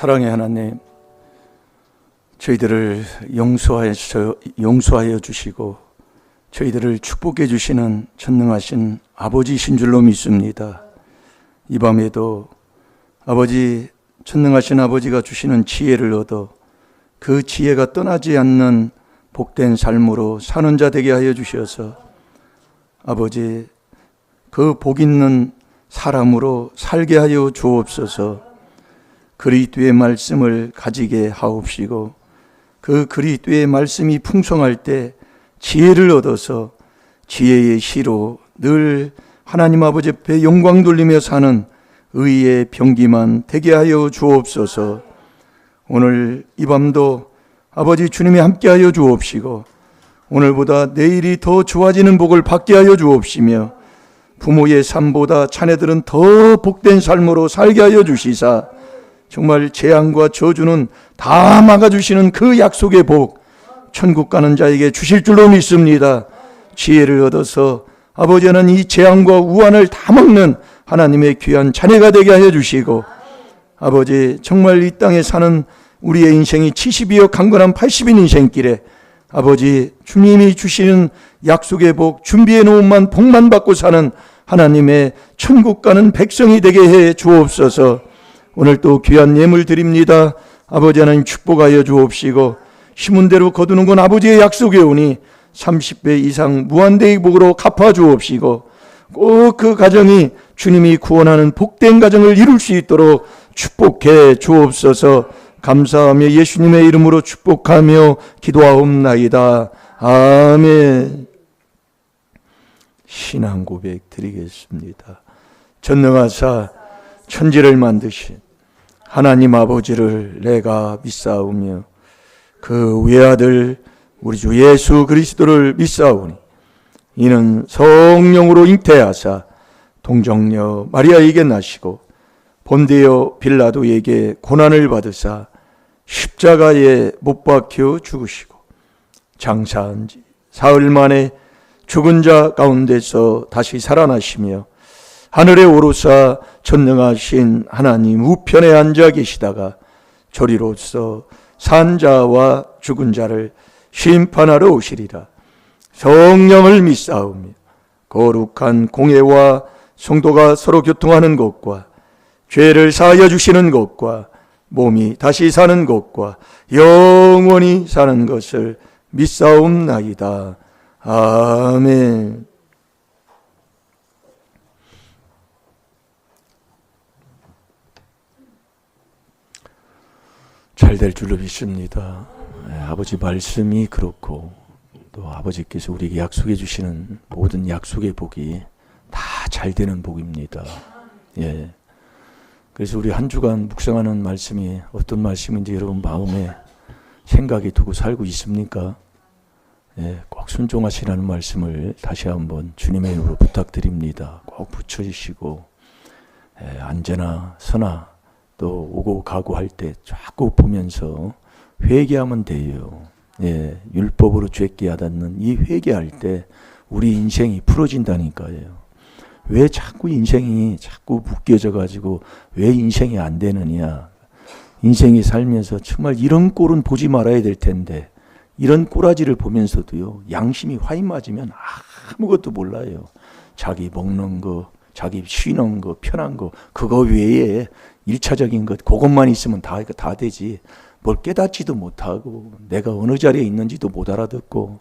사랑의 하나님, 저희들을 용서하여 주시고 저희들을 축복해 주시는 전능하신 아버지이신 줄로 믿습니다. 이 밤에도 아버지, 전능하신 아버지가 주시는 지혜를 얻어 그 지혜가 떠나지 않는 복된 삶으로 사는 자 되게 하여 주셔서 아버지, 그 복 있는 사람으로 살게 하여 주옵소서. 그리스도의 말씀을 가지게 하옵시고 그 그리스도의 말씀이 풍성할 때 지혜를 얻어서 지혜의 시로 늘 하나님 아버지 앞에 영광 돌리며 사는 의의 병기만 되게 하여 주옵소서. 오늘 이 밤도 아버지 주님이 함께하여 주옵시고 오늘보다 내일이 더 좋아지는 복을 받게 하여 주옵시며 부모의 삶보다 자녀들은 더 복된 삶으로 살게 하여 주시사 정말 재앙과 저주는 다 막아주시는 그 약속의 복, 천국 가는 자에게 주실 줄로 믿습니다. 지혜를 얻어서 아버지는 이 재앙과 우환을 다 막는 하나님의 귀한 자녀가 되게 하여 주시고 아버지, 정말 이 땅에 사는 우리의 인생이 70이여 강건한 80인 인생길에 아버지, 주님이 주시는 약속의 복, 준비해 놓은 복만 받고 사는 하나님의 천국 가는 백성이 되게 해 주옵소서. 오늘 또 귀한 예물 드립니다. 아버지 하나님 축복하여 주옵시고 심은 대로 거두는 건 아버지의 약속이 오니 30배 이상 무한대의 복으로 갚아 주옵시고 꼭 그 가정이 주님이 구원하는 복된 가정을 이룰 수 있도록 축복해 주옵소서. 감사하며 예수님의 이름으로 축복하며 기도하옵나이다. 아멘. 신앙 고백 드리겠습니다. 전능하사 천지를 만드신 하나님 아버지를 내가 믿사오며 그 외아들 우리 주 예수 그리스도를 믿사오니 이는 성령으로 잉태하사 동정녀 마리아에게 나시고 본디오 빌라도에게 고난을 받으사 십자가에 못 박혀 죽으시고 장사한 지 사흘 만에 죽은 자 가운데서 다시 살아나시며 하늘에 오르사 전능하신 하나님 우편에 앉아 계시다가 저리로서 산 자와 죽은 자를 심판하러 오시리라. 성령을 믿사오며 거룩한 공회와 성도가 서로 교통하는 것과 죄를 사하여 주시는 것과 몸이 다시 사는 것과 영원히 사는 것을 믿사옵나이다. 아멘. 잘 될 줄로 믿습니다. 아버지 말씀이 그렇고 또 아버지께서 우리에게 약속해 주시는 모든 약속의 복이 다 잘 되는 복입니다. 예. 그래서 우리 한 주간 묵상하는 말씀이 어떤 말씀인지 여러분 마음에 생각에 두고 살고 있습니까? 예, 꼭 순종하시라는 말씀을 다시 한번 주님의 이름으로 부탁드립니다. 꼭 붙여주시고 언제나 서나 또 오고 가고 할 때 자꾸 보면서 회개하면 돼요. 예, 율법으로 죄께 하닿는 이 회개할 때 우리 인생이 풀어진다니까요. 왜 자꾸 인생이 자꾸 묶여져 가지고 왜 인생이 안 되느냐. 인생이 살면서 정말 이런 꼴은 보지 말아야 될 텐데 이런 꼬라지를 보면서도요, 양심이 화인 맞으면 아무것도 몰라요. 자기 먹는 거, 자기 쉬는 거, 편한 거, 그거 외에 1차적인 것, 그것만 있으면 다 되지. 뭘 깨닫지도 못하고 내가 어느 자리에 있는지도 못 알아듣고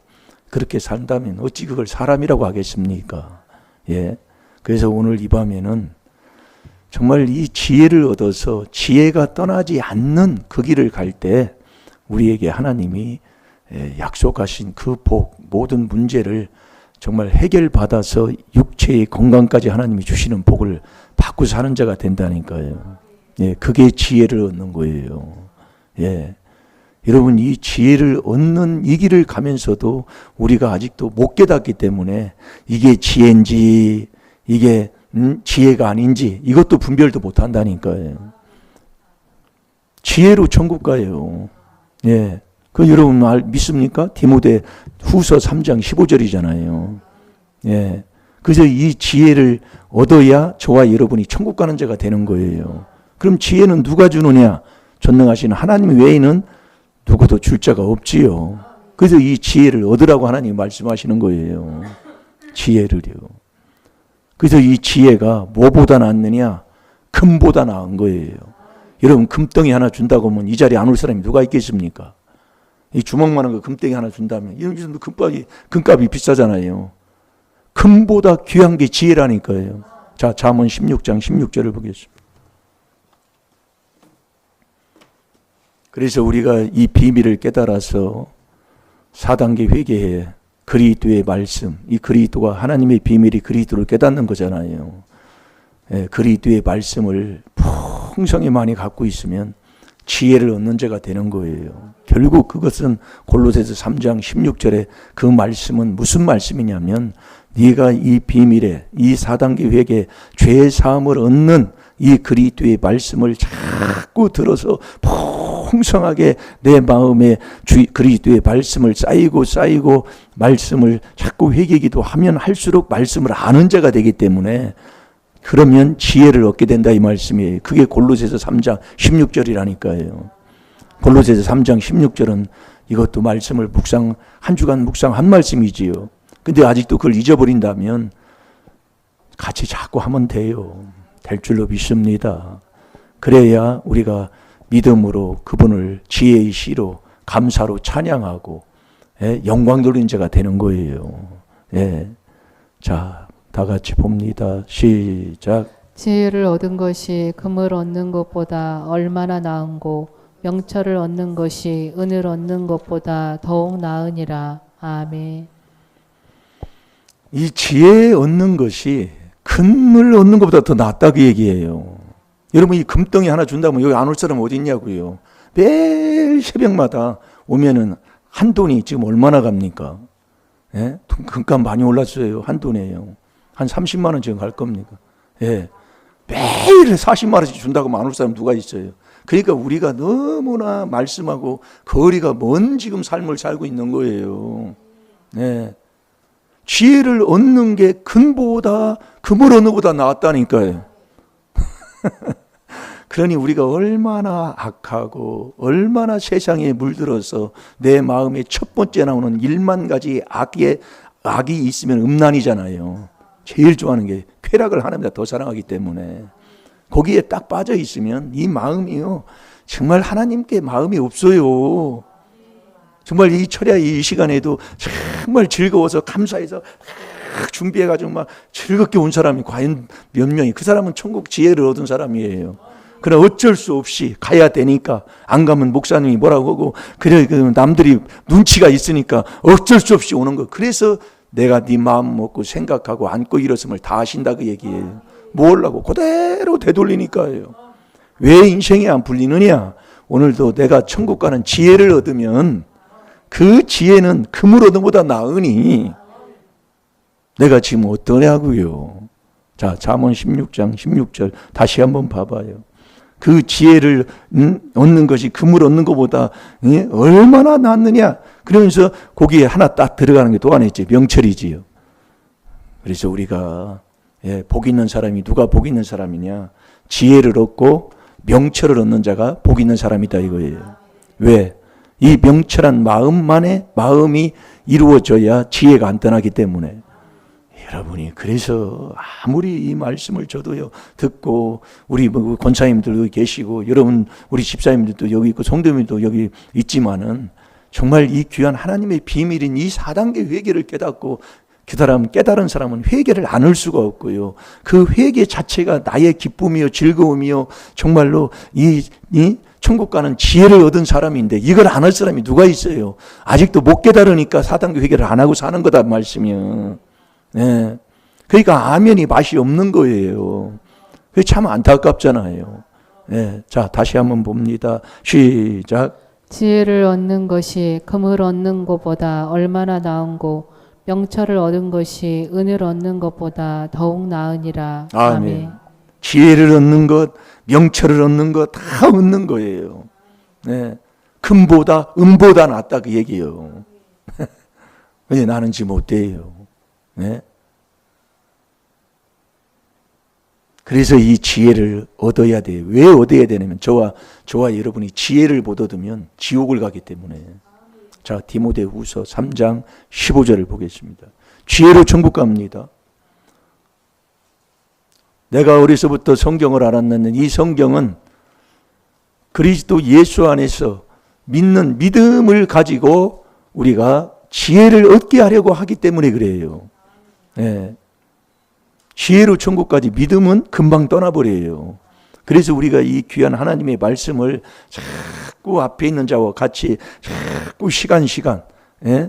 그렇게 산다면 어찌 그걸 사람이라고 하겠습니까? 예. 그래서 오늘 이 밤에는 정말 이 지혜를 얻어서 지혜가 떠나지 않는 그 길을 갈 때 우리에게 하나님이 약속하신 그 복, 모든 문제를 정말 해결받아서 육체의 건강까지 하나님이 주시는 복을 받고 사는 자가 된다니까요. 예, 그게 지혜를 얻는 거예요. 예. 여러분, 이 지혜를 얻는 이 길을 가면서도 우리가 아직도 못 깨닫기 때문에 이게 지혜인지 이게 지혜가 아닌지 이것도 분별도 못 한다니까요. 지혜로 천국 가요. 예. 그 여러분 믿습니까? 디모데 후서 3장 15절이잖아요. 예. 그래서 이 지혜를 얻어야 저와 여러분이 천국 가는 자가 되는 거예요. 그럼 지혜는 누가 주느냐? 전능하신 하나님 외에는 누구도 줄 자가 없지요. 그래서 이 지혜를 얻으라고 하나님 말씀하시는 거예요. 지혜를요. 그래서 이 지혜가 뭐보다 낫느냐? 금보다 나은 거예요. 여러분, 금덩이 하나 준다고 하면 이 자리에 안 올 사람이 누가 있겠습니까? 이 주먹만한 거 금덩이 하나 준다면 이런 금값이 비싸잖아요. 금보다 귀한 게 지혜라니까요. 자, 잠언 16장 16절을 보겠습니다. 그래서 우리가 이 비밀을 깨달아서 4단계 회개해 그리스도의 말씀, 이 그리스도가 하나님의 비밀이 그리스도를 깨닫는 거잖아요. 예, 그리스도의 말씀을 풍성히 많이 갖고 있으면 지혜를 얻는 자가 되는 거예요. 결국 그것은 골로새서 3장 16절에 그 말씀은 무슨 말씀이냐면 네가 이 비밀에 이 4단계 회개 죄 사함을 얻는 이 그리스도의 말씀을 자꾸 들어서 풍성하게 내 마음에 그리스도의 말씀을 쌓이고 말씀을 자꾸 회개기도 하면 할수록 말씀을 아는 자가 되기 때문에 그러면 지혜를 얻게 된다 이 말씀이에요. 그게 골로새서 3장 16절이라니까요. 골로새서 3장 16절은 이것도 말씀을 한 주간 묵상한 말씀이지요. 근데 아직도 그걸 잊어버린다면 같이 자꾸 하면 돼요. 될 줄로 믿습니다. 그래야 우리가 믿음으로 그분을 지혜의 시로 감사로 찬양하고 영광 돌리는 자가 되는 거예요. 예. 자, 다 같이 봅니다. 시작. 지혜를 얻은 것이 금을 얻는 것보다 얼마나 나은고 명철을 얻는 것이 은을 얻는 것보다 더욱 나으니라. 아멘. 이 지혜 얻는 것이 금을 얻는 것보다 더 낫다고 얘기해요. 여러분, 이 금덩이 하나 준다면 여기 안 올 사람 어디 있냐고요. 매일 새벽마다 오면은 한 돈이 지금 얼마나 갑니까? 예? 금값 많이 올랐어요. 한 돈이에요. 한 30만 원 지금 갈 겁니까? 예. 매일 40만 원씩 준다고 하면 안 올 사람 누가 있어요? 그러니까 우리가 너무나 말씀하고 거리가 먼 지금 삶을 살고 있는 거예요. 예. 지혜를 얻는 게 금을 얻는 것보다 낫다니까요. 그러니 우리가 얼마나 악하고 얼마나 세상에 물들어서 내 마음에 첫 번째 나오는 1만 가지 악이 있으면 음란이잖아요. 제일 좋아하는 게 쾌락을 하나님보다 더 사랑하기 때문에 거기에 딱 빠져 있으면 이 마음이요 정말 하나님께 마음이 없어요. 정말 이 철야 이 시간에도 정말 즐거워서 감사해서 준비해가지고 막 즐겁게 온 사람이 과연 몇 명이, 그 사람은 천국 지혜를 얻은 사람이에요. 그러나 어쩔 수 없이 가야 되니까, 안 가면 목사님이 뭐라고 하고, 그래 남들이 눈치가 있으니까 어쩔 수 없이 오는 거. 그래서 내가 네 마음 먹고 생각하고 안고 일었음을 다 하신다 그 얘기예요. 뭐라고 그대로 되돌리니까요. 왜 인생이 안 풀리느냐? 오늘도 내가 천국 가는 지혜를 얻으면 그 지혜는 금을 얻는 것보다 나으니 내가 지금 어떠냐고요. 자, 잠언 16장 16절 다시 한번 봐봐요. 그 지혜를 얻는 것이 금을 얻는 것보다 얼마나 낫느냐. 그러면서 거기에 하나 딱 들어가는 게 또 하나 있지. 명철이지요. 그래서 우리가 복 있는 사람이 누가 복 있는 사람이냐. 지혜를 얻고 명철을 얻는 자가 복 있는 사람이다 이거예요. 왜? 이 명철한 마음이 이루어져야 지혜가 안 떠나기 때문에. 여러분이 그래서 아무리 이 말씀을 저도요 듣고 우리 권사님들 여기 계시고 여러분 우리 집사님들도 여기 있고 성도님들도 여기 있지만은 정말 이 귀한 하나님의 비밀인 이 4단계 회개를 깨닫고 깨달은 사람은 회개를 안 할 수가 없고요. 그 회개 자체가 나의 기쁨이요 즐거움이요 정말로 이 천국 가는 지혜를 얻은 사람인데 이걸 안 할 사람이 누가 있어요? 아직도 못 깨달으니까 4단계 회개를 안 하고 사는 거다 말씀이요. 네. 그러니까 아멘이 맛이 없는 거예요. 그게 참 안타깝잖아요. 네. 자, 다시 한번 봅니다. 시작. 지혜를 얻는 것이 금을 얻는 것보다 얼마나 나은고 명철을 얻은 것이 은을 얻는 것보다 더욱 나으니라. 아멘. 지혜를 얻는 것, 명철을 얻는 것 다 얻는 거예요. 네. 금보다 은보다 낫다 그 얘기예요. 근데 나는 지금 어때요? 네. 그래서 이 지혜를 얻어야 돼요. 왜 얻어야 되냐면 저와 여러분이 지혜를 못 얻으면 지옥을 가기 때문에. 자, 디모데후서 3장 15절을 보겠습니다. 지혜로 천국 갑니다. 내가 어려서부터 성경을 알았는데 이 성경은 그리스도 예수 안에서 믿는 믿음을 가지고 우리가 지혜를 얻게 하려고 하기 때문에 그래요. 네. 지혜로 천국까지 믿음은 금방 떠나버려요. 그래서 우리가 이 귀한 하나님의 말씀을 자꾸 앞에 있는 자와 같이 자꾸 시간 예?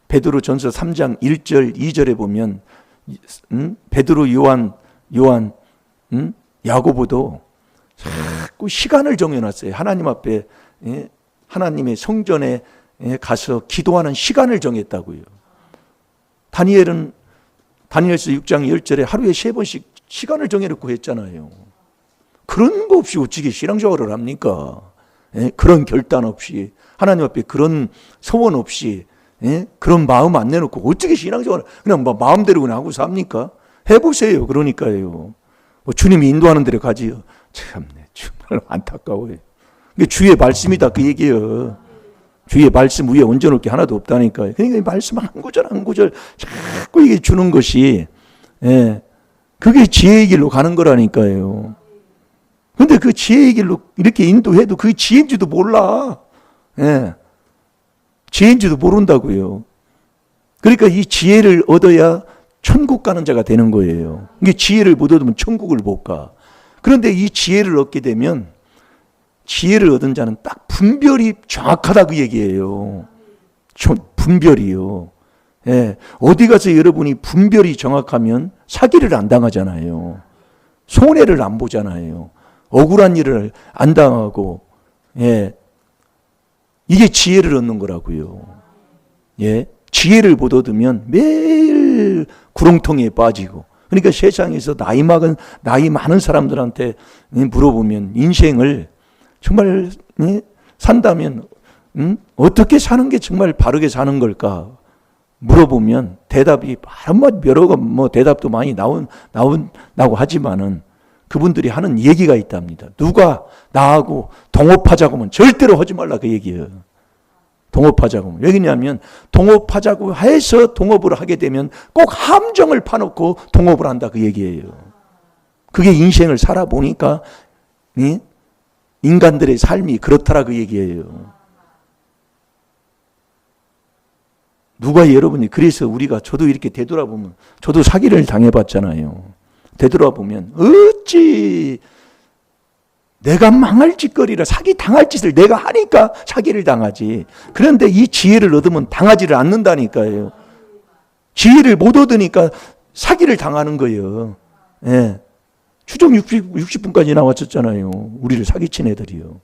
베드로전서 3장 1절 2절에 보면 베드로 요한 야고보도 자꾸 시간을 정해놨어요. 하나님 앞에 하나님의 성전에 가서 기도하는 시간을 정했다고요. 다니엘서 6장 10절에 하루에 3번씩 시간을 정해놓고 했잖아요. 그런 거 없이 어찌게 신앙생활을 합니까? 그런 결단 없이 하나님 앞에 그런 소원 없이 그런 마음 안 내놓고 어떻게 신앙생활을 그냥 마음대로 그냥 하고 삽니까? 해보세요. 그러니까요. 주님이 인도하는 대로 가지요. 참네, 정말 안타까워요. 이게 주의 말씀이다 그 얘기예요. 주의 말씀 위에 얹어놓을 게 하나도 없다니까요. 그러니까 이 말씀 한 구절 자꾸 이게 주는 것이 그게 지혜의 길로 가는 거라니까요. 근데 그 지혜의 길로 이렇게 인도해도 그 지혜인지도 몰라. 지혜인지도 모른다고요. 그러니까 이 지혜를 얻어야 천국 가는 자가 되는 거예요. 이게 지혜를 못 얻으면 천국을 못 가. 그런데 이 지혜를 얻게 되면 지혜를 얻은 자는 딱 분별이 정확하다 그 얘기예요. 분별이요. 어디 가서 여러분이 분별이 정확하면 사기를 안 당하잖아요. 손해를 안 보잖아요. 억울한 일을 안 당하고, 이게 지혜를 얻는 거라고요. 지혜를 못 얻으면 매일 구렁텅이에 빠지고, 그러니까 세상에서 나이 많은 사람들한테 물어보면 인생을 정말 산다면 어떻게 사는 게 정말 바르게 사는 걸까 물어보면 대답이 여러 번 대답도 많이 나오고 하지만은 그분들이 하는 얘기가 있답니다. 누가 나하고 동업하자고 하면 절대로 하지 말라 그 얘기예요. 동업하자고 하면. 왜냐하면 동업하자고 해서 동업을 하게 되면 꼭 함정을 파놓고 동업을 한다 그 얘기예요. 그게 인생을 살아보니까 인간들의 삶이 그렇더라 그 얘기예요. 누가 여러분이 그래서 우리가 저도 이렇게 되돌아보면 저도 사기를 당해봤잖아요. 되돌아보면 어찌 내가 망할 짓거리를 사기 당할 짓을 내가 하니까 사기를 당하지. 그런데 이 지혜를 얻으면 당하지를 않는다니까요. 지혜를 못 얻으니까 사기를 당하는 거예요. 추정 60분까지 나왔었잖아요. 우리를 사기친 애들이요.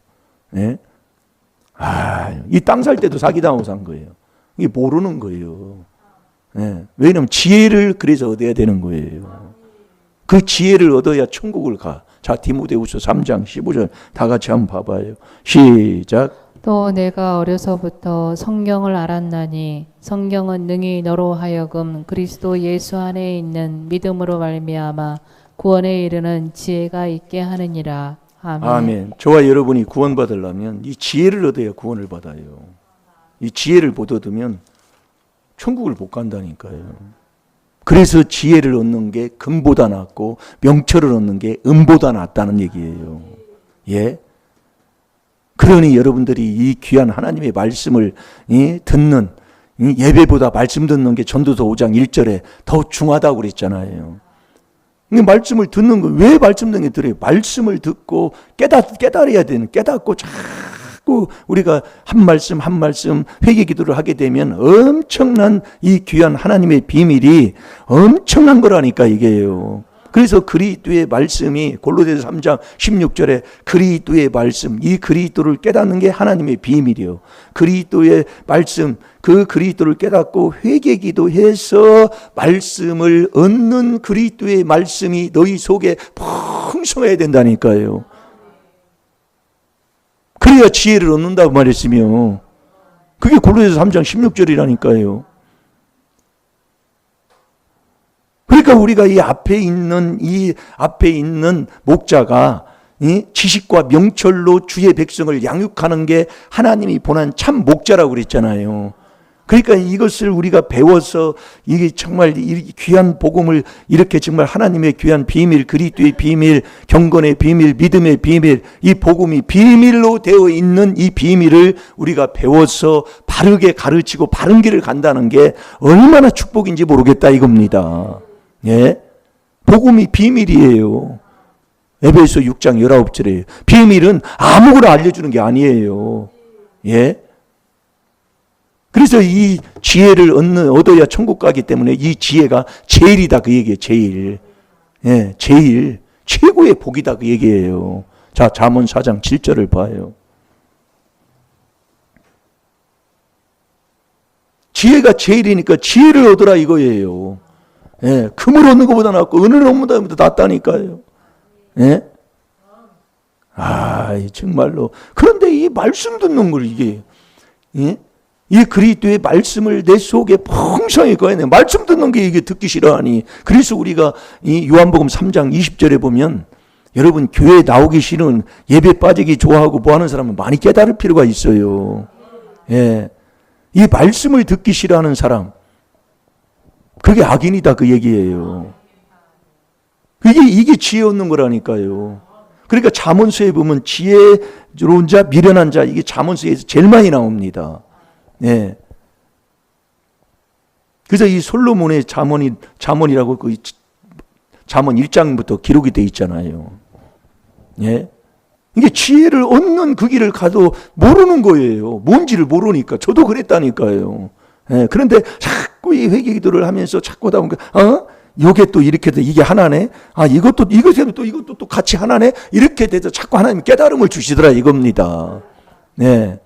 이 땅 살 때도 사기당하고 산 거예요. 이게 모르는 거예요. 왜냐하면 지혜를 그래서 얻어야 되는 거예요. 그 지혜를 얻어야 천국을 가. 자, 디모데후서 3장 15절 다 같이 한번 봐봐요. 시작. 또 내가 어려서부터 성경을 알았나니 성경은 능히 너로 하여금 그리스도 예수 안에 있는 믿음으로 말미암아 구원에 이르는 지혜가 있게 하느니라. 아멘. 아멘. 저와 여러분이 구원받으려면 이 지혜를 얻어야 구원을 받아요. 이 지혜를 못 얻으면 천국을 못 간다니까요. 그래서 지혜를 얻는 게 금보다 낫고 명철을 얻는 게 은보다 낫다는 얘기예요. 그러니 여러분들이 이 귀한 하나님의 말씀을 듣는 예배보다 말씀 듣는 게 전도서 5장 1절에 더 중하다고 그랬잖아요. 말씀을 듣는 거 왜 말씀 듣는 게 들어요? 말씀을 듣고 깨달아야 되는 깨닫고 자꾸 우리가 한 말씀 회개 기도를 하게 되면 엄청난 이 귀한 하나님의 비밀이 엄청난 거라니까 이게요. 그래서 그리스도의 말씀이 골로새서 3장 16절에 그리스도의 말씀, 이 그리스도를 깨닫는 게 하나님의 비밀이요. 그리스도의 말씀, 그 그리스도를 깨닫고 회개 기도해서 말씀을 얻는 그리스도의 말씀이 너희 속에 풍성해야 된다니까요. 그래야 지혜를 얻는다고 말했으며 그게 골로새서 3장 16절이라니까요. 그러니까 우리가 이 앞에 있는 목자가 이 지식과 명철로 주의 백성을 양육하는 게 하나님이 보낸 참 목자라고 그랬잖아요. 그러니까 이것을 우리가 배워서 이게 정말 이 귀한 복음을 이렇게 정말 하나님의 귀한 비밀, 그리스도의 비밀, 경건의 비밀, 믿음의 비밀, 이 복음이 비밀로 되어 있는 이 비밀을 우리가 배워서 바르게 가르치고 바른 길을 간다는 게 얼마나 축복인지 모르겠다 이겁니다. 예? 복음이 비밀이에요. 에베소 6장 19절에 비밀은 아무거나 알려주는 게 아니에요. 예? 그래서 이 지혜를 얻어야 천국 가기 때문에 이 지혜가 제일이다 그 얘기예요. 제일. 예, 제일. 최고의 복이다 그 얘기예요. 자, 잠언 4장 7절을 봐요. 지혜가 제일이니까 지혜를 얻으라 이거예요. 예, 금을 얻는 것보다 낫고 은을 얻는 것보다 낫다니까요. 예? 아, 정말로. 그런데 이 말씀 듣는 걸 이게, 예? 이 그리스도의 말씀을 내 속에 풍성히 거해내. 말씀 듣는 게 이게 듣기 싫어하니. 그래서 우리가 이 요한복음 3장 20절에 보면 여러분 교회에 나오기 싫은 예배 빠지기 좋아하고 뭐 하는 사람은 많이 깨달을 필요가 있어요. 예. 이 말씀을 듣기 싫어하는 사람, 그게 악인이다 그 얘기예요. 이게 지혜 얻는 거라니까요. 그러니까 잠언서에 보면 지혜로운 자, 미련한 자, 이게 잠언서에서 제일 많이 나옵니다. 예. 그래서 이 솔로몬의 잠언이라고 그 잠언 1장부터 기록이 돼 있잖아요. 예. 이게 지혜를 얻는 그 길을 가도 모르는 거예요. 뭔지를 모르니까. 저도 그랬다니까요. 예. 그런데 자꾸 이 회개기도를 하면서 자꾸 하다 보니까, 요게 또 이렇게 돼. 이게 하나네. 아, 이것도 또 같이 하나네. 이렇게 돼서 자꾸 하나님 깨달음을 주시더라 이겁니다. 네.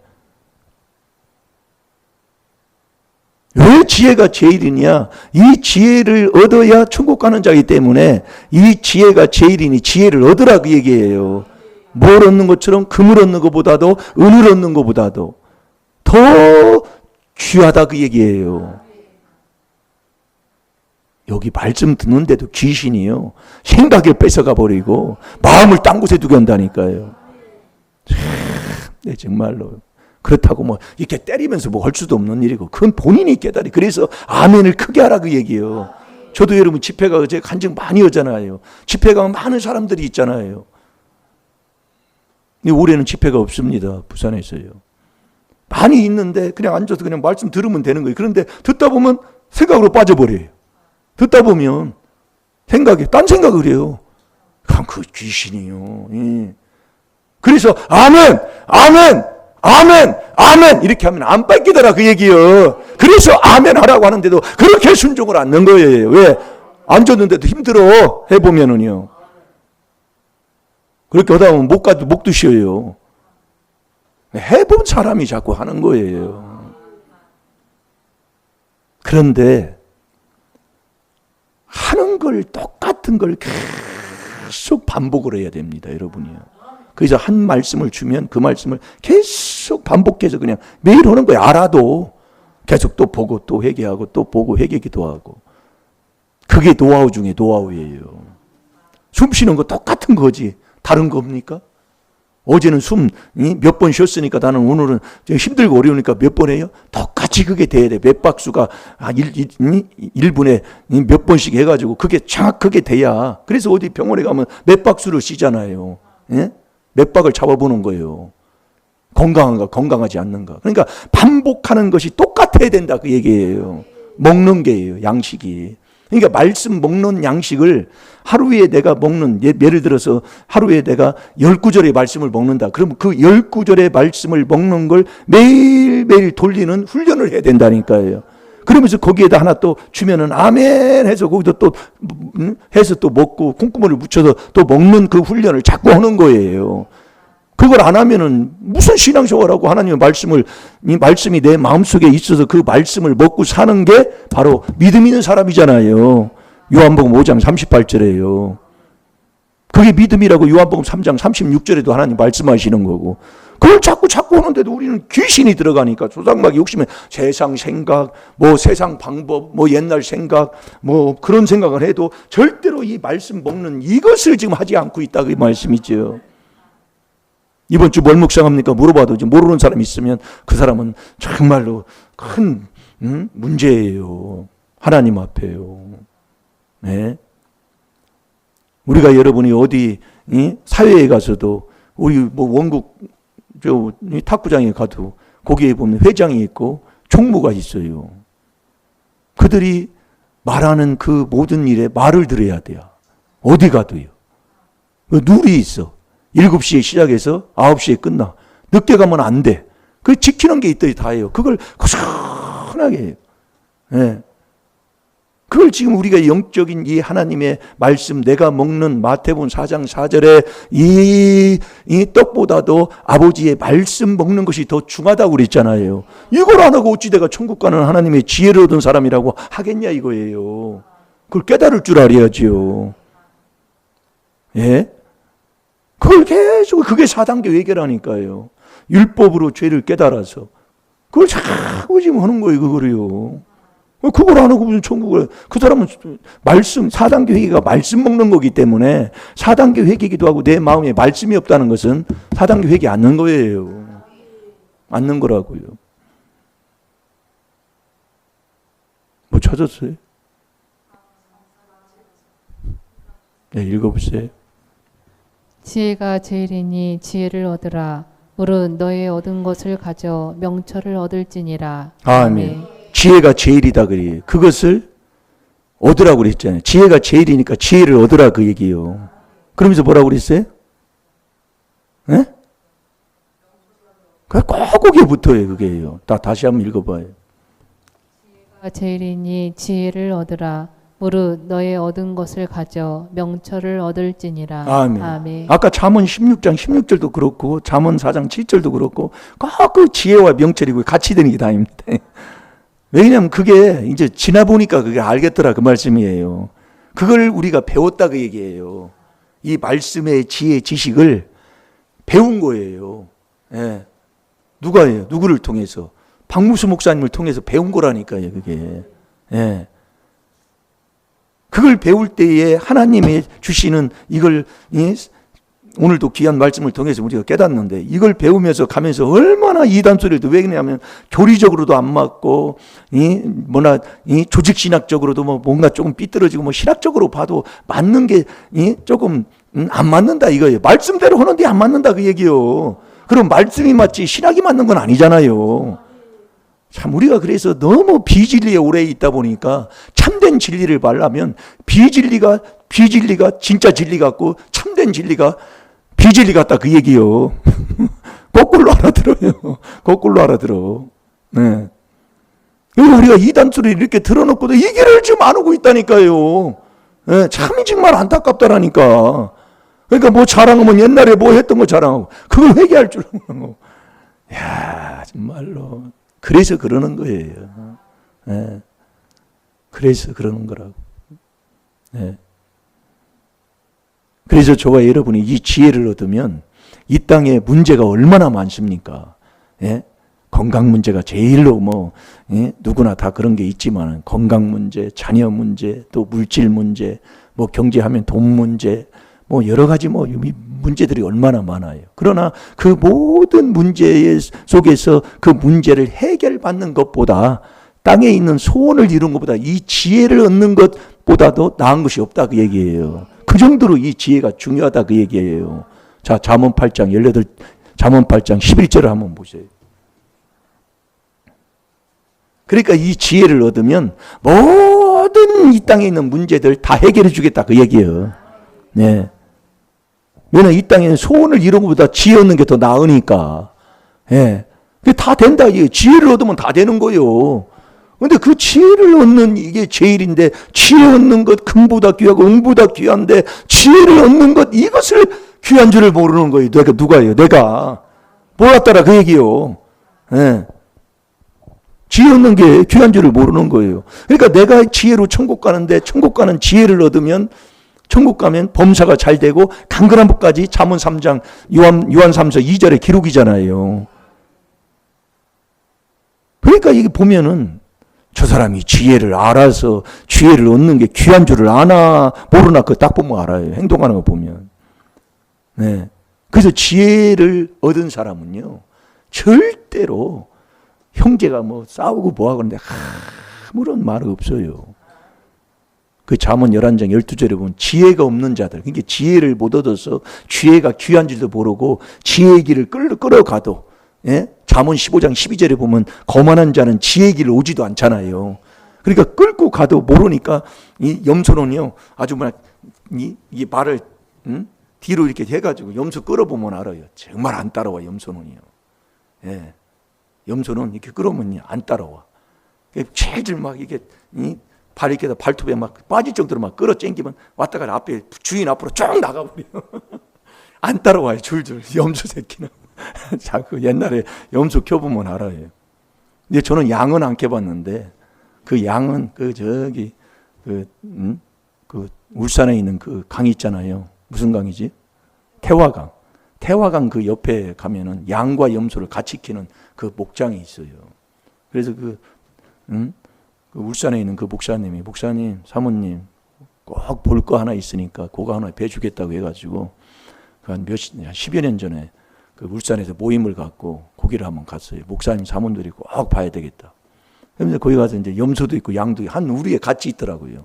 왜 지혜가 제일이냐? 이 지혜를 얻어야 천국 가는 자이기 때문에 이 지혜가 제일이니 지혜를 얻으라 그 얘기예요. 뭘 얻는 것처럼 금을 얻는 것보다도 은을 얻는 것보다도 더 귀하다 그 얘기예요. 여기 말씀 듣는데도 귀신이요. 생각을 뺏어가 버리고 마음을 딴 곳에 두게 한다니까요. 네, 정말로. 그렇다고 뭐 이렇게 때리면서 뭐 할 수도 없는 일이고 그건 본인이 깨달이. 그래서 아멘을 크게 하라 그 얘기예요. 저도 여러분 집회가 어제 간증 많이 오잖아요. 집회 가면 많은 사람들이 있잖아요. 근데 올해는 집회가 없습니다. 부산에서요. 많이 있는데 그냥 앉아서 그냥 말씀 들으면 되는 거예요. 그런데 듣다 보면 생각으로 빠져버려요. 듣다 보면 딴 생각을 해요. 그 귀신이요. 예. 그래서 아멘, 아멘, 아멘, 아멘 이렇게 하면 안 뺏기더라 그 얘기요. 그래서 아멘 하라고 하는데도 그렇게 순종을 않는 거예요. 왜? 앉았는데도 힘들어 해보면은요. 그렇게 하다 보면 목 드셔요. 해본 사람이 자꾸 하는 거예요. 그런데 하는 걸 똑같은 걸 계속 반복을 해야 됩니다, 여러분이요. 그래서 한 말씀을 주면 그 말씀을 계속 반복해서 그냥 매일 하는 거예요. 알아도 계속 또 보고 또 회개하고 또 보고 회개기도 하고. 그게 노하우 중에 노하우예요. 숨 쉬는 거 똑같은 거지. 다른 겁니까? 어제는 숨 몇 번 쉬었으니까 나는 오늘은 힘들고 어려우니까 몇 번 해요? 똑같이 그게 돼야 돼. 몇 박수가 1분에 몇 번씩 해가지고 그게 정확하게 돼야. 그래서 어디 병원에 가면 몇 박수를 쉬잖아요. 예? 몇 박을 잡아보는 거예요. 건강한가 건강하지 않는가. 그러니까 반복하는 것이 똑같아야 된다 그 얘기예요. 먹는 게예요. 양식이. 그러니까 말씀 먹는 양식을 하루에 내가 먹는, 예를 들어서 하루에 내가 10구절의 말씀을 먹는다. 그럼 그 10구절의 말씀을 먹는 걸 매일매일 돌리는 훈련을 해야 된다니까요. 그러면서 거기에다 하나 또 주면은 아멘 해서 거기다 또 해서 또 먹고 콩고물을 묻혀서 또 먹는 그 훈련을 자꾸 하는 거예요. 그걸 안 하면은 무슨 신앙생활하고 하나님의 이 말씀이 내 마음속에 있어서 그 말씀을 먹고 사는 게 바로 믿음 있는 사람이잖아요. 요한복음 5장 38절에요. 그게 믿음이라고 요한복음 3장 36절에도 하나님 말씀하시는 거고, 그걸 자꾸 오는데도 우리는 귀신이 들어가니까 조상마귀 욕심에 세상 생각, 뭐 세상 방법, 뭐 옛날 생각, 뭐 그런 생각을 해도 절대로 이 말씀 먹는 이것을 지금 하지 않고 있다, 그 말씀이죠. 이번 주 뭘 묵상합니까? 물어봐도 모르는 사람 있으면 그 사람은 정말로 큰 문제예요. 하나님 앞에요. 네. 우리가 여러분이 어디 사회에 가서도 우리 뭐 원국 탁구장에 가도 거기에 보면 회장이 있고 총무가 있어요. 그들이 말하는 그 모든 일에 말을 들어야 돼요. 어디 가도요. 룰이 있어. 7시에 시작해서 9시에 끝나. 늦게 가면 안 돼. 그 지키는 게 있더니 다예요. 그걸 고스란하게 해요. 네. 그걸 지금 우리가 영적인 이 하나님의 말씀, 내가 먹는 마태복음 4장 4절에 이 떡보다도 아버지의 말씀 먹는 것이 더 중하다고 그랬잖아요. 이걸 안 하고 어찌 내가 천국 가는 하나님의 지혜를 얻은 사람이라고 하겠냐 이거예요. 그걸 깨달을 줄 알아야지요. 예? 그걸 계속, 그게 4단계 회개라니까요. 율법으로 죄를 깨달아서 그걸 자꾸 지금 하는 거예요. 그거를요. 그걸 안 하고 무슨 천국을, 그 사람은 말씀, 4단계 회개가 말씀 먹는 거기 때문에 4단계 회개기도 하고 내 마음에 말씀이 없다는 것은 4단계 회개 않는 거예요. 않는 거라고요. 뭐 찾았어요? 네, 읽어보세요. 지혜가 제일이니 지혜를 얻으라. 무릇 너의 얻은 것을 가져 명철을 얻을지니라. 아멘. 지혜가 제일이다 그래요. 그것을 얻으라고 그랬잖아요. 지혜가 제일이니까 지혜를 얻으라 그 얘기예요. 그러면서 뭐라고 그랬어요? 네? 꼭 거기에 붙어요. 그게요. 다시 한번 읽어봐요. 지혜가 제일이니 지혜를 얻으라. 무릇 너의 얻은 것을 가져 명철을 얻을지니라. 아멘. 아멘. 아까 잠언 16장 16절도 그렇고 잠언 4장 7절도 그렇고 꼭 그 지혜와 명철이고 같이 되는 게 다입니다. 왜냐하면 그게 이제 지나 보니까 그게 알겠더라 그 말씀이에요. 그걸 우리가 배웠다 그 얘기예요. 이 말씀의 지혜 지식을 배운 거예요. 예. 누가요? 누구를 통해서? 박무수 목사님을 통해서 배운 거라니까요. 그게. 예. 그걸 배울 때에 하나님이 주시는 이걸 오늘도 귀한 말씀을 통해서 우리가 깨닫는데 이걸 배우면서 가면서 얼마나 이단 소리를 왜 그러냐면 교리적으로도 안 맞고 조직 신학적으로도 뭐 뭔가 조금 삐뚤어지고 뭐 신학적으로 봐도 맞는 게 조금 안 맞는다 이거예요. 말씀대로 하는데 안 맞는다 그 얘기요. 그럼 말씀이 맞지 신학이 맞는 건 아니잖아요. 참 우리가 그래서 너무 비진리에 오래 있다 보니까 참된 진리를 말하면 비진리가 진짜 진리 같고 참된 진리가 비진리 같다 그 얘기요. 거꾸로 알아들어요. 거꾸로 알아들어. 네. 우리가 이단 소리를 이렇게 들어놓고도 이 길을 지금 안 오고 있다니까요. 네. 참 정말 안타깝다라니까. 그러니까 뭐 자랑하면 옛날에 뭐 했던 거 자랑하고 그걸 회개할 줄 알고. 야 정말로. 그래서 그러는 거예요. 네. 그래서 그러는 거라고. 네. 그래서 저와 여러분이 이 지혜를 얻으면 이 땅에 문제가 얼마나 많습니까? 예? 건강 문제가 제일로 누구나 다 그런 게 있지만 건강 문제, 자녀 문제, 또 물질 문제, 뭐 경제하면 돈 문제, 뭐 여러 가지 문제들이 얼마나 많아요. 그러나 그 모든 문제 속에서 그 문제를 해결받는 것보다 땅에 있는 소원을 이룬 것보다 이 지혜를 얻는 것보다도 나은 것이 없다 그 얘기예요. 그 정도로 이 지혜가 중요하다 그 얘기예요. 자, 잠언 8장 11절을 한번 보세요. 그러니까 이 지혜를 얻으면 모든 이 땅에 있는 문제들 다 해결해 주겠다 그 얘기예요. 네. 왜냐면 이 땅에는 소원을 이룬 것보다 지혜 얻는 게 더 나으니까. 예. 그게 다 된다. 지혜를 얻으면 다 되는 거예요. 근데 그 지혜를 얻는 이게 제일인데 지혜 얻는 것 금보다 귀하고 은보다 귀한데 지혜를 얻는 것 이것을 귀한 줄을 모르는 거예요. 누가요? 내가 몰랐더라 그 얘기요. 예. 지혜 얻는 게 귀한 줄을 모르는 거예요. 그러니까 내가 지혜로 천국 가는데 천국 가는 지혜를 얻으면 천국 가면 범사가 잘 되고 강건한 법까지 잠언 3장 요한 3서 2절에 기록이잖아요. 그러니까 이게 보면은 저 사람이 지혜를 알아서 지혜를 얻는 게 귀한 줄을 아나 모르나 그 딱 보면 알아요. 행동하는 거 보면. 네. 그래서 지혜를 얻은 사람은요, 절대로 형제가 뭐 싸우고 뭐하고 그러는데 아무런 말 없어요. 그 잠언 11장 12절에 보면 지혜가 없는 자들, 그러니까 지혜를 못 얻어서 지혜가 귀한 줄도 모르고 지혜의 길을 끌어가도, 예? 잠언 15장 12절에 보면 거만한 자는 지혜의 길을 오지도 않잖아요. 그러니까 끌고 가도 모르니까 이 염소는요, 아주 막 이 말을 뒤로 이렇게 해가지고 염소 끌어보면 알아요. 정말 안 따라와, 염소는요. 예. 염소는 이렇게 끌어오면 안 따라와. 제일 막 이게 발 이렇게 발톱에 막 빠질 정도로 막 끌어 당기면 왔다가 앞에 주인 앞으로 쫙 나가버려. 안 따라와요, 줄줄. 염소 새끼는. 자, 그 옛날에 염소 켜보면 알아요. 근데 저는 양은 안 켜봤는데 그 양은 그 울산에 있는 그 강이 있잖아요. 무슨 강이지? 태화강. 태화강 그 옆에 가면은 양과 염소를 같이 키는 그 목장이 있어요. 그래서 그 울산에 있는 그 목사님, 사모님, 꼭 볼 거 하나 있으니까 그거 하나 배주겠다고 해가지고 한 10여 년 전에 그 울산에서 모임을 갖고 거기를 한번 갔어요. 목사님, 사모님들이 꼭 봐야 되겠다. 그래서 거기 가서 이제 염소도 있고 양도 있고 한 우리에 같이 있더라고요.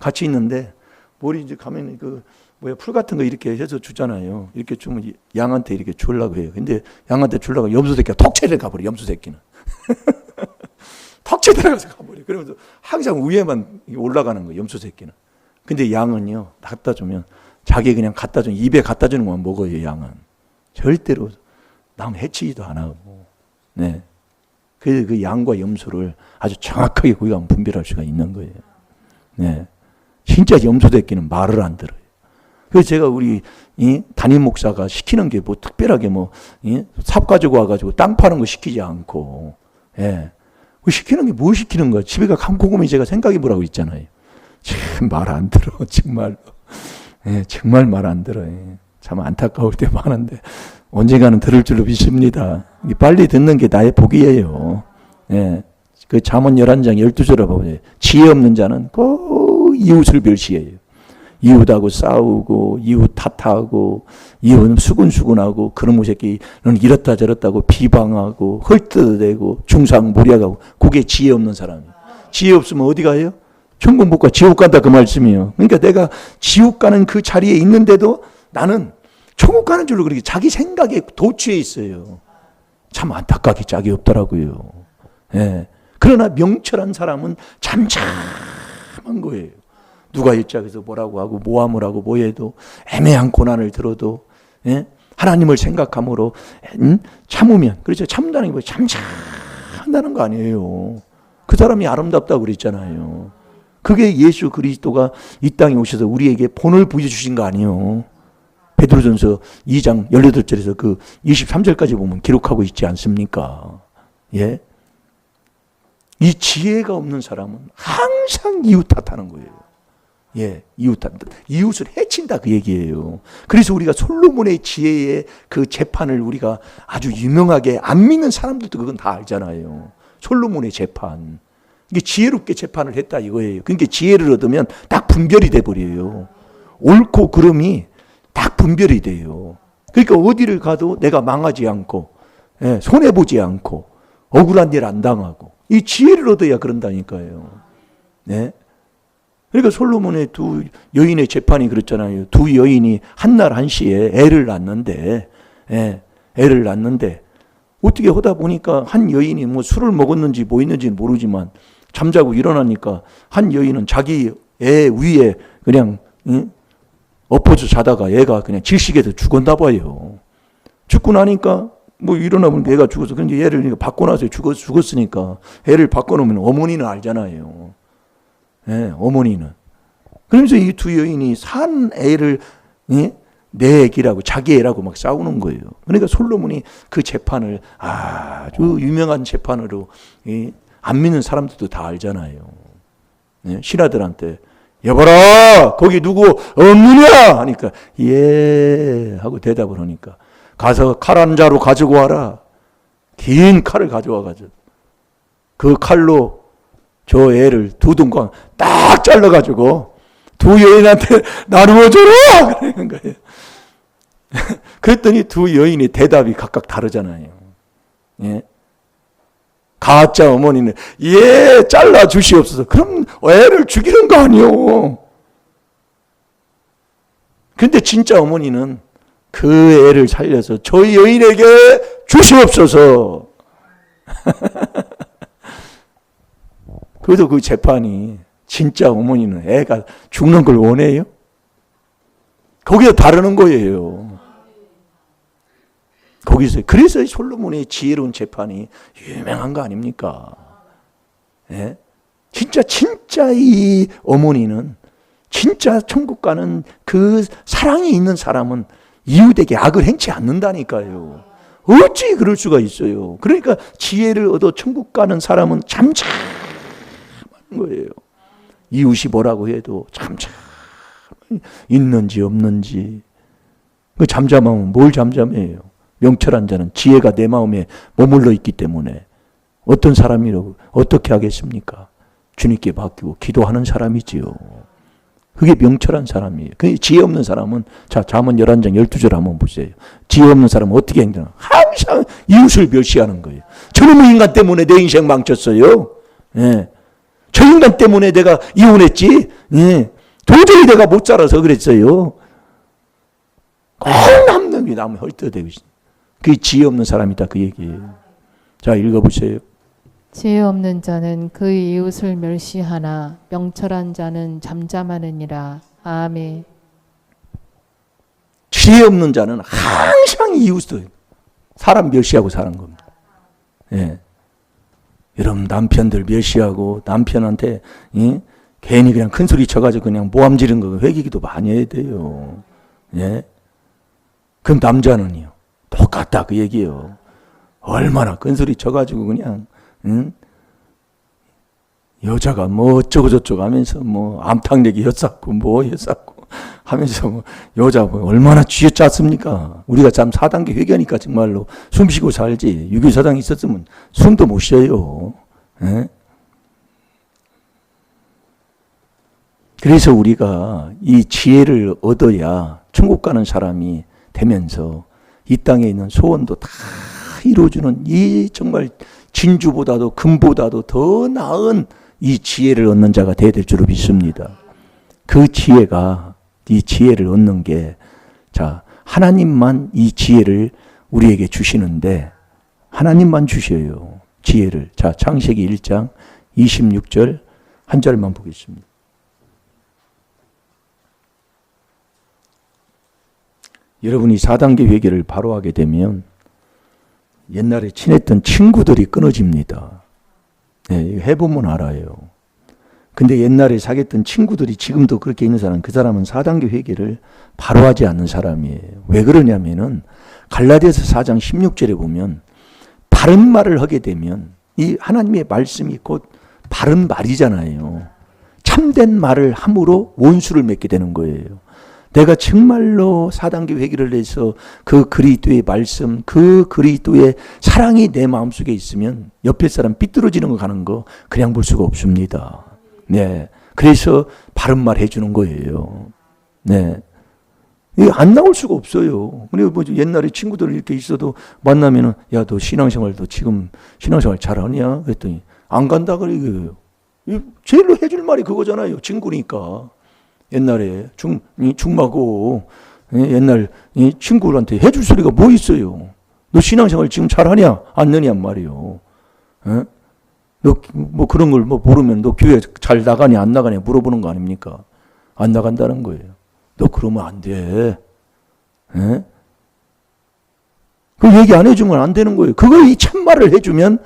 같이 있는데 머리 이제 가면 풀 같은 거 이렇게 해서 주잖아요. 이렇게 주면 양한테 이렇게 주려고 해요. 근데 양한테 주려고 염소 새끼가 턱채를 가버려, 염소 새끼는. 턱채 들어가서 가버려. 그러면서 항상 위에만 올라가는 거예요, 염소 새끼는. 근데 양은요, 갖다 주면 자기 그냥 갖다 주면 입에 갖다 주는 것만 먹어요, 양은. 절대로 남 해치지도 안 하고. 네. 그래서 그 양과 염소를 아주 정확하게 거기 가면 분별할 수가 있는 거예요. 네. 진짜 염소 새끼는 말을 안 들어요. 그래서 제가 우리 담임 목사가 시키는 게 뭐 특별하게 삽 가지고 와가지고 땅 파는 거 시키지 않고, 예. 시키는 게 뭐 시키는 거야? 집에 가 감고구미 제가 생각해 보라고 있잖아요. 참 말 안 들어, 정말로. 예, 정말 말 안 들어. 예. 참 안타까울 때 많은데 언젠가는 들을 줄로 믿습니다. 빨리 듣는 게 나의 복이에요. 예. 그 잠언 11장 12절에 보면 지혜 없는 자는 꼭 이웃을 멸시해요. 이웃하고 싸우고 이웃 탓하고 이웃은 수근수근하고 그놈의 새끼는 이렇다 저렇다고 비방하고 헐뜯어대고 중상모략하고 그게 지혜 없는 사람이에요. 지혜 없으면 어디 가요? 천국 못 가, 지옥 간다 그 말씀이에요. 그러니까 내가 지옥 가는 그 자리에 있는데도 나는 천국 가는 줄로 그렇게 자기 생각에 도취해 있어요. 참 안타깝게 짝이 없더라고요. 예. 그러나 명철한 사람은 잠잠한 거예요. 누가 일짝에서 뭐라고 하고 모함을 하고 뭐해도 애매한 고난을 들어도, 예? 하나님을 생각함으로 참으면, 그렇죠. 참다는 게 뭐예요? 참참한다는 거 아니에요. 그 사람이 아름답다고 그랬잖아요. 그게 예수 그리스도가 이 땅에 오셔서 우리에게 본을 보여주신 거 아니에요. 베드로전서 2장 18절에서 그 23절까지 보면 기록하고 있지 않습니까? 예? 이 지혜가 없는 사람은 항상 이웃 탓하는 거예요. 예, 이웃을 해친다 그 얘기예요. 그래서 우리가 솔로몬의 지혜의 그 재판을 우리가 아주 유명하게 안 믿는 사람들도 그건 다 알잖아요. 솔로몬의 재판. 이게 지혜롭게 재판을 했다 이거예요. 그러니까 지혜를 얻으면 딱 분별이 돼 버려요. 옳고 그름이 딱 분별이 돼요. 그러니까 어디를 가도 내가 망하지 않고, 예, 손해 보지 않고 억울한 일 안 당하고 이 지혜를 얻어야 그런다니까요. 네. 그러니까 솔로몬의 두 여인의 재판이 그렇잖아요. 두 여인이 한날 한시에 애를 낳는데, 예, 애를 낳는데 어떻게 하다 보니까 한 여인이 뭐 술을 먹었는지 뭐 있는지는 모르지만 잠자고 일어나니까 한 여인은 자기 애 위에 그냥 엎어져 자다가 애가 그냥 질식해서 죽었나 봐요. 죽고 나니까 뭐 일어나보니까 애가 죽어서 그런데 애를 받고 나서 죽었으니까 애를 바꿔놓으면 어머니는 알잖아요. 예, 어머니는. 그러면서 이 두 여인이 산 애를, 예? 내 애기라고 자기 애라고 막 싸우는 거예요. 그러니까 솔로몬이 그 재판을 아주 유명한 재판으로, 예? 안 믿는 사람들도 다 알잖아요. 예? 신하들한테 여보라, 거기 누구 없느냐? 하니까 예 하고 대답을 하니까 가서 칼 한 자루 가지고 와라. 긴 칼을 가져와가지고 그 칼로 저 애를 두 둥강 딱 잘라가지고 두 여인한테 나누어줘라! 그러는 거예요. 그랬더니 두 여인의 대답이 각각 다르잖아요. 예? 가짜 어머니는 예 잘라 주시옵소서. 그럼 애를 죽이는 거 아니요. 근데 진짜 어머니는 그 애를 살려서 저 여인에게 주시옵소서. 그래도 그 재판이 진짜 어머니는 애가 죽는 걸 원해요? 거기서 다르는 거예요. 거기서 그래서 솔로몬의 지혜로운 재판이 유명한 거 아닙니까? 예? 진짜 이 어머니는 진짜 천국 가는 그 사랑이 있는 사람은 이웃에게 악을 행치 않는다니까요. 어찌 그럴 수가 있어요? 그러니까 지혜를 얻어 천국 가는 사람은 잠잠한 거예요. 이웃이 뭐라고 해도 잠잠 있는지 없는지. 그 잠잠하면 뭘 잠잠해요? 명철한 자는 지혜가 내 마음에 머물러 있기 때문에 어떤 사람이라고 어떻게 하겠습니까? 주님께 맡기고 기도하는 사람이지요. 그게 명철한 사람이에요. 그 지혜 없는 사람은 자 잠언 11장 12절 한번 보세요. 지혜 없는 사람은 어떻게 행동하나? 항상 이웃을 멸시하는 거예요. 저놈의 인간 때문에 내 인생 망쳤어요. 예. 저 인간 때문에 내가 이혼했지. 예. 도저히 내가 못 살아서 그랬어요. 꼭 남는 남을 헐뜯어대고 있어요. 그게 지혜 없는 사람이다 그 얘기예요. 자 읽어보세요. 지혜 없는 자는 그 이웃을 멸시하나 명철한 자는 잠잠하느니라. 아멘. 지혜 없는 자는 항상 이웃을 사람 멸시하고 사는 겁니다. 예. 여러분 남편들 멸시하고 남편한테 괜히 그냥 큰 소리 쳐가지고 그냥 모함 지른 거 회개기도 많이 해야 돼요. 예. 그럼 남자는요 똑같다 그 얘기예요. 얼마나 큰 소리 쳐가지고 그냥 여자가 뭐 어쩌고 저쩌고 하면서 뭐 암탉내기 엿쌌고 뭐 엿쌌고 하면서 뭐 여자 뭐 얼마나 쥐어짰습니까? 우리가 참 4단계 회개하니까 정말로 숨 쉬고 살지. 유교사당 있었으면 숨도 못 쉬어요. 에? 그래서 우리가 이 지혜를 얻어야 천국 가는 사람이 되면서 이 땅에 있는 소원도 다 이루어주는 이 정말 진주보다도 금보다도 더 나은 이 지혜를 얻는 자가 되어야 될 줄로 믿습니다. 그 지혜가 이 지혜를 얻는 게 자 하나님만 이 지혜를 우리에게 주시는데 하나님만 주셔요. 지혜를. 자 창세기 1장 26절 한 절만 보겠습니다. 여러분이 4단계 회개를 바로 하게 되면 옛날에 친했던 친구들이 끊어집니다. 네, 해보면 알아요. 근데 옛날에 사귀었던 친구들이 지금도 그렇게 있는 사람, 그 사람은 4단계 회개를 바로 하지 않는 사람이에요. 왜 그러냐면은 갈라디아서 4장 16절에 보면 바른 말을 하게 되면 이 하나님의 말씀이 곧 바른 말이잖아요. 참된 말을 함으로 원수를 맺게 되는 거예요. 내가 정말로 4단계 회개를 해서 그 그리스도의 말씀, 그 그리스도의 사랑이 내 마음속에 있으면 옆에 사람 삐뚤어지는 거 가는 거 그냥 볼 수가 없습니다. 네. 그래서 바른 말 해주는 거예요. 네. 이게 안 나올 수가 없어요. 그리고 뭐 옛날에 친구들 이렇게 있어도 만나면은 야, 너 신앙생활도 지금 신앙생활 잘하냐? 그랬더니 안 간다 그래요. 제일로 해줄 말이 그거잖아요. 친구니까. 옛날에 중마고 옛날 친구들한테 해줄 소리가 뭐 있어요? 너 신앙생활 지금 잘하냐? 안 느냐 말이요. 너 뭐 그런 걸 뭐 모르면 너 교회 잘 나가냐 안 나가냐 물어보는 거 아닙니까? 안 나간다는 거예요. 너 그러면 안 돼. 그 얘기 안 해주면 안 되는 거예요. 그거 이 참말을 해주면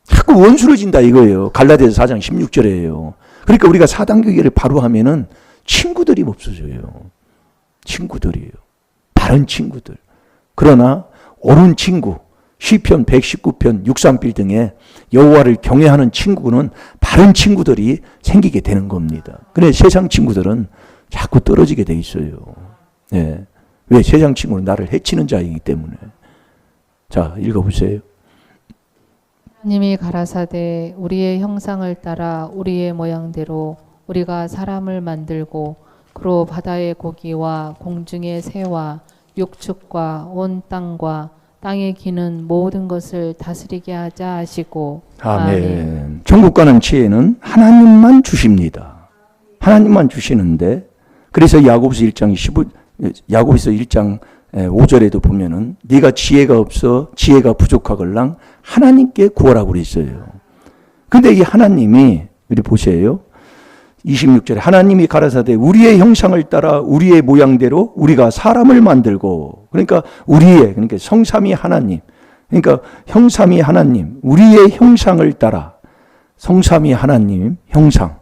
자꾸 원수를 진다 이거예요. 갈라디아서 4장 16절이에요. 그러니까 우리가 4단계 회개를 바로 하면은 친구들이 없어져요. 친구들이에요. 바른 친구들. 그러나 옳은 친구, 시편 119편 63필 등에 여호와를 경외하는 친구는 바른 다른 친구들이 생기게 되는 겁니다. 그래 세상 친구들은 자꾸 떨어지게 돼 있어요. 예. 왜? 세상 친구는 나를 해치는 자이기 때문에. 자, 읽어보세요. 하나님이 가라사대 우리의 형상을 따라 우리의 모양대로 우리가 사람을 만들고 그로 바다의 고기와 공중의 새와 육축과 온 땅과 땅에 기는 모든 것을 다스리게 하자 하시고. 아멘. 천국 가는 지혜는 하나님만 주십니다. 하나님만 주시는데, 그래서 야고보서 1장 5절에도 보면은 네가 지혜가 없어 지혜가 부족하걸랑 하나님께 구하라고 그랬어요. 근데 이 하나님이 우리 보세요. 26절에 하나님이 가라사대 우리의 형상을 따라 우리의 모양대로 우리가 사람을 만들고, 그러니까 그러니까 성삼위 하나님, 그러니까 형삼위 하나님, 우리의 형상을 따라 성삼위 하나님 형상,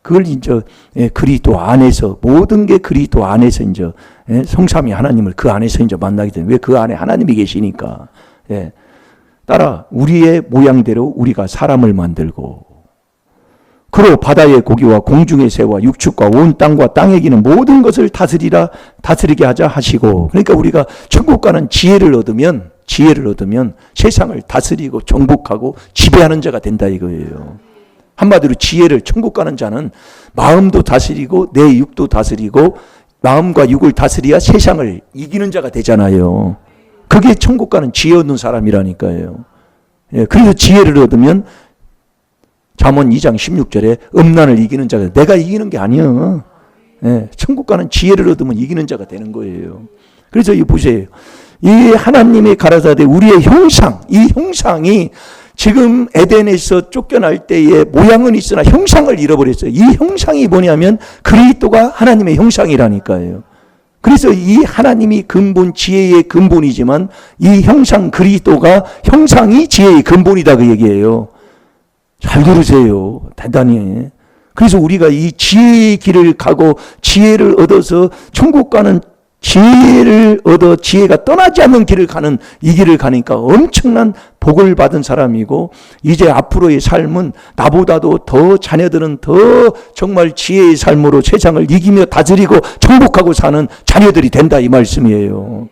그걸 이제 그리스도 안에서 모든 게 그리스도 안에서 이제 성삼위 하나님을 그 안에서 이제 만나게 되는, 왜 그 안에 하나님이 계시니까. 따라 우리의 모양대로 우리가 사람을 만들고 그로 바다의 고기와 공중의 새와 육축과 온 땅과 땅에 기는 모든 것을 다스리게 하자 하시고. 그러니까 우리가 천국 가는 지혜를 얻으면 세상을 다스리고 정복하고 지배하는 자가 된다 이거예요. 한마디로 지혜를, 천국 가는 자는 마음도 다스리고 내 육도 다스리고 마음과 육을 다스려야 세상을 이기는 자가 되잖아요. 그게 천국 가는 지혜 얻는 사람이라니까요. 그래서 지혜를 얻으면 잠언 2장 16절에 음란을 이기는 자가, 내가 이기는 게 아니야. 천국 가는 지혜를 얻으면 이기는 자가 되는 거예요. 그래서 이 보세요. 이 하나님의 가라사대 우리의 형상, 이 형상이 지금 에덴에서 쫓겨날 때의 모양은 있으나 형상을 잃어버렸어요. 이 형상이 뭐냐면 그리스도가 하나님의 형상이라니까요. 그래서 이 하나님이 근본, 지혜의 근본이지만 이 형상 그리스도가 형상이 지혜의 근본이다 그 얘기예요. 잘 들으세요. 대단히. 그래서 우리가 이 지혜의 길을 가고 지혜를 얻어서 천국 가는 지혜를 얻어 지혜가 떠나지 않는 길을 가는 이 길을 가니까 엄청난 복을 받은 사람이고, 이제 앞으로의 삶은 나보다도 더 자녀들은 더 정말 지혜의 삶으로 세상을 이기며 다스리고 정복하고 사는 자녀들이 된다 이 말씀이에요.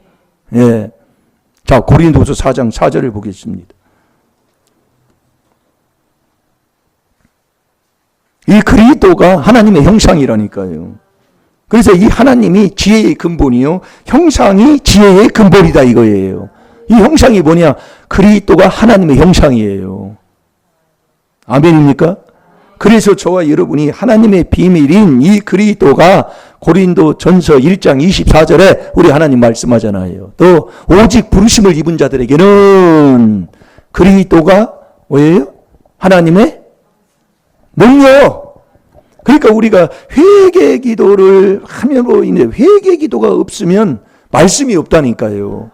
자, 고린도서 4장 4절을 보겠습니다. 이 그리스도가 하나님의 형상이라니까요. 그래서 이 하나님이 지혜의 근본이요, 형상이 지혜의 근본이다 이거예요. 이 형상이 뭐냐? 그리스도가 하나님의 형상이에요. 아멘입니까? 그래서 저와 여러분이 하나님의 비밀인 이 그리스도가 고린도 전서 1장 24절에 우리 하나님 말씀하잖아요. 또 오직 부르심을 입은 자들에게는 그리스도가 뭐예요? 하나님의 능력. 그러니까 우리가 회개 기도를 함으로 인해, 회개 기도가 없으면 말씀이 없다니까요.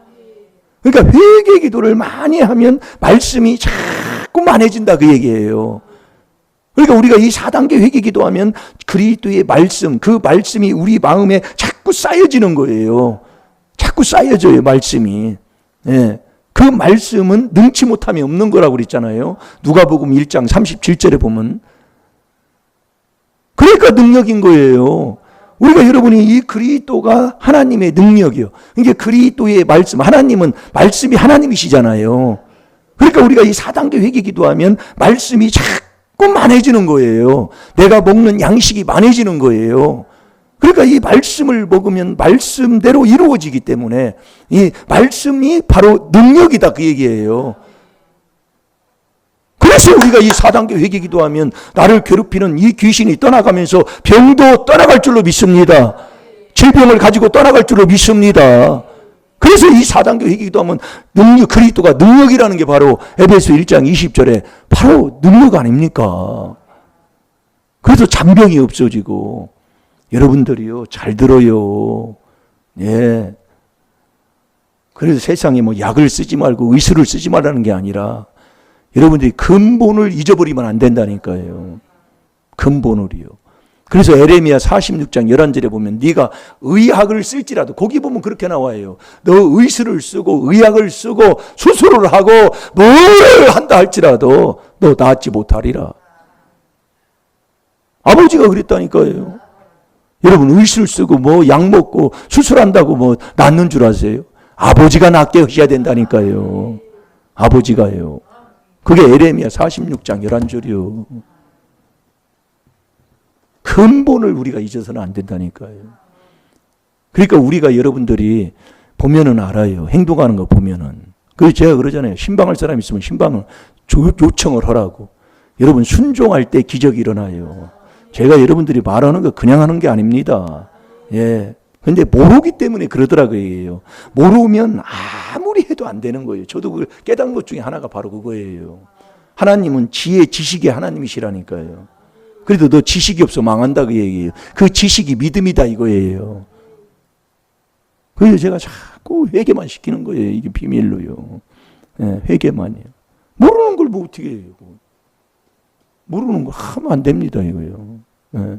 그러니까 회개 기도를 많이 하면 말씀이 자꾸 많아진다 그 얘기예요. 그러니까 우리가 이 4단계 회개 기도하면 그리스도의 말씀, 그 말씀이 우리 마음에 자꾸 쌓여지는 거예요. 자꾸 쌓여져요 말씀이. 그 말씀은 능치 못함이 없는 거라고 그랬잖아요. 누가복음 1장 37절에 보면. 그러니까 능력인 거예요. 우리가 여러분이 이 그리스도가 하나님의 능력이요. 이게 그리스도의 말씀, 하나님은 말씀이 하나님이시잖아요. 그러니까 우리가 이 4단계 회개 기도하면 말씀이 자꾸 많아지는 거예요. 내가 먹는 양식이 많아지는 거예요. 그러니까 이 말씀을 먹으면 말씀대로 이루어지기 때문에 이 말씀이 바로 능력이다 그 얘기예요. 그래서 우리가 이 4단계 회개 기도하면 나를 괴롭히는 이 귀신이 떠나가면서 병도 떠나갈 줄로 믿습니다. 질병을 가지고 떠나갈 줄로 믿습니다. 그래서 이 4단계 회개 기도하면 능력, 그리스도가 능력이라는 게 바로 에베소 1장 20절에 바로 능력 아닙니까? 그래서 잔병이 없어지고. 여러분들이요, 잘 들어요. 그래서 세상에 뭐 약을 쓰지 말고 의술을 쓰지 말라는 게 아니라 여러분들이 근본을 잊어버리면 안 된다니까요. 근본을요. 그래서 에레미야 46장 11절에 보면 네가 의학을 쓸지라도, 거기 보면 그렇게 나와요. 너 의술을 쓰고 의학을 쓰고 수술을 하고 뭘 한다 할지라도 너 낫지 못하리라. 아버지가 그랬다니까요. 여러분 의술 쓰고 뭐 약 먹고 수술한다고 뭐 낫는 줄 아세요? 아버지가 낫게 하셔야 된다니까요. 아버지가요. 그게 에레미야 46장 11절이요. 근본을 우리가 잊어서는 안 된다니까요. 그러니까 우리가 여러분들이 보면은 알아요. 행동하는 거 보면은. 그래서 제가 그러잖아요. 신방할 사람 있으면 신방을 요청을 하라고. 여러분 순종할 때 기적이 일어나요. 제가 여러분들이 말하는 거 그냥 하는 게 아닙니다. 예. 근데 모르기 때문에 그러더라고요. 모르면 아무리 해도 안 되는 거예요. 저도 그걸 깨달은 것 중에 하나가 바로 그거예요. 하나님은 지혜, 지식의 하나님이시라니까요. 그래도 너 지식이 없어 망한다 그 얘기예요. 그 지식이 믿음이다 이거예요. 그래서 제가 자꾸 회개만 시키는 거예요. 이게 비밀로요. 예, 회개만이요. 모르는 걸 뭐 어떻게 해요. 모르는 거 하면 안 됩니다 이거요. 예.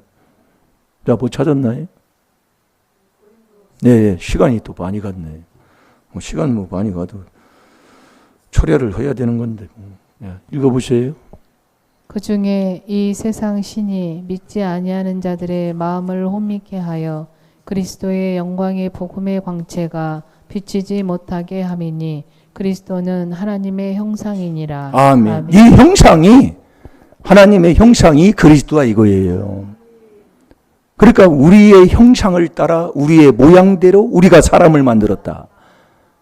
자, 뭐 찾았나요? 네, 시간이 또 많이 갔네. 뭐 시간 뭐 많이 가도 초래를 해야 되는 건데. 예, 읽어보세요. 그 중에 이 세상 신이 믿지 아니하는 자들의 마음을 혼미케 하여 그리스도의 영광의 복음의 광채가 비치지 못하게 함이니 그리스도는 하나님의 형상이니라. 아멘. 아멘. 이 형상이 하나님의 형상이 그리스도다 이거예요. 그러니까 우리의 형상을 따라 우리의 모양대로 우리가 사람을 만들었다.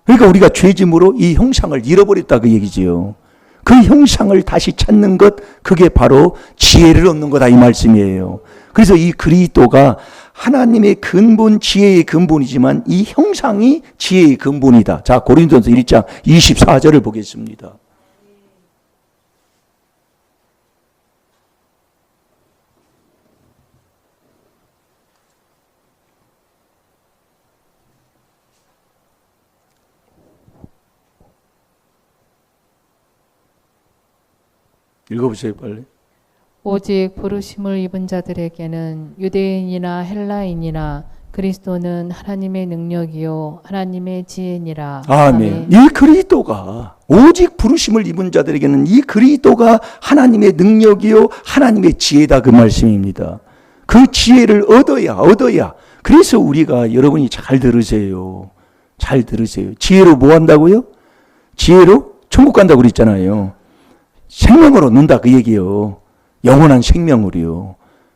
그러니까 우리가 죄짐으로 이 형상을 잃어버렸다 그 얘기지요. 그 형상을 다시 찾는 것, 그게 바로 지혜를 얻는 거다 이 말씀이에요. 그래서 이 그리스도가 하나님의 근본, 지혜의 근본이지만 이 형상이 지혜의 근본이다. 자, 고린도전서 1장 24절을 보겠습니다. 읽어보세요 빨리. 오직 부르심을 입은 자들에게는 유대인이나 헬라인이나 그리스도는 하나님의 능력이요 하나님의 지혜니라. 아멘. 이 그리스도가 오직 부르심을 입은 자들에게는 이 그리스도가 하나님의 능력이요 하나님의 지혜다 그 말씀입니다. 그 지혜를 얻어야. 그래서 우리가 여러분이 잘 들으세요. 잘 들으세요. 지혜로 뭐 한다고요? 지혜로 천국 간다고 그랬잖아요. 생명을 얻는다 그 얘기요. 영원한 생명으로요.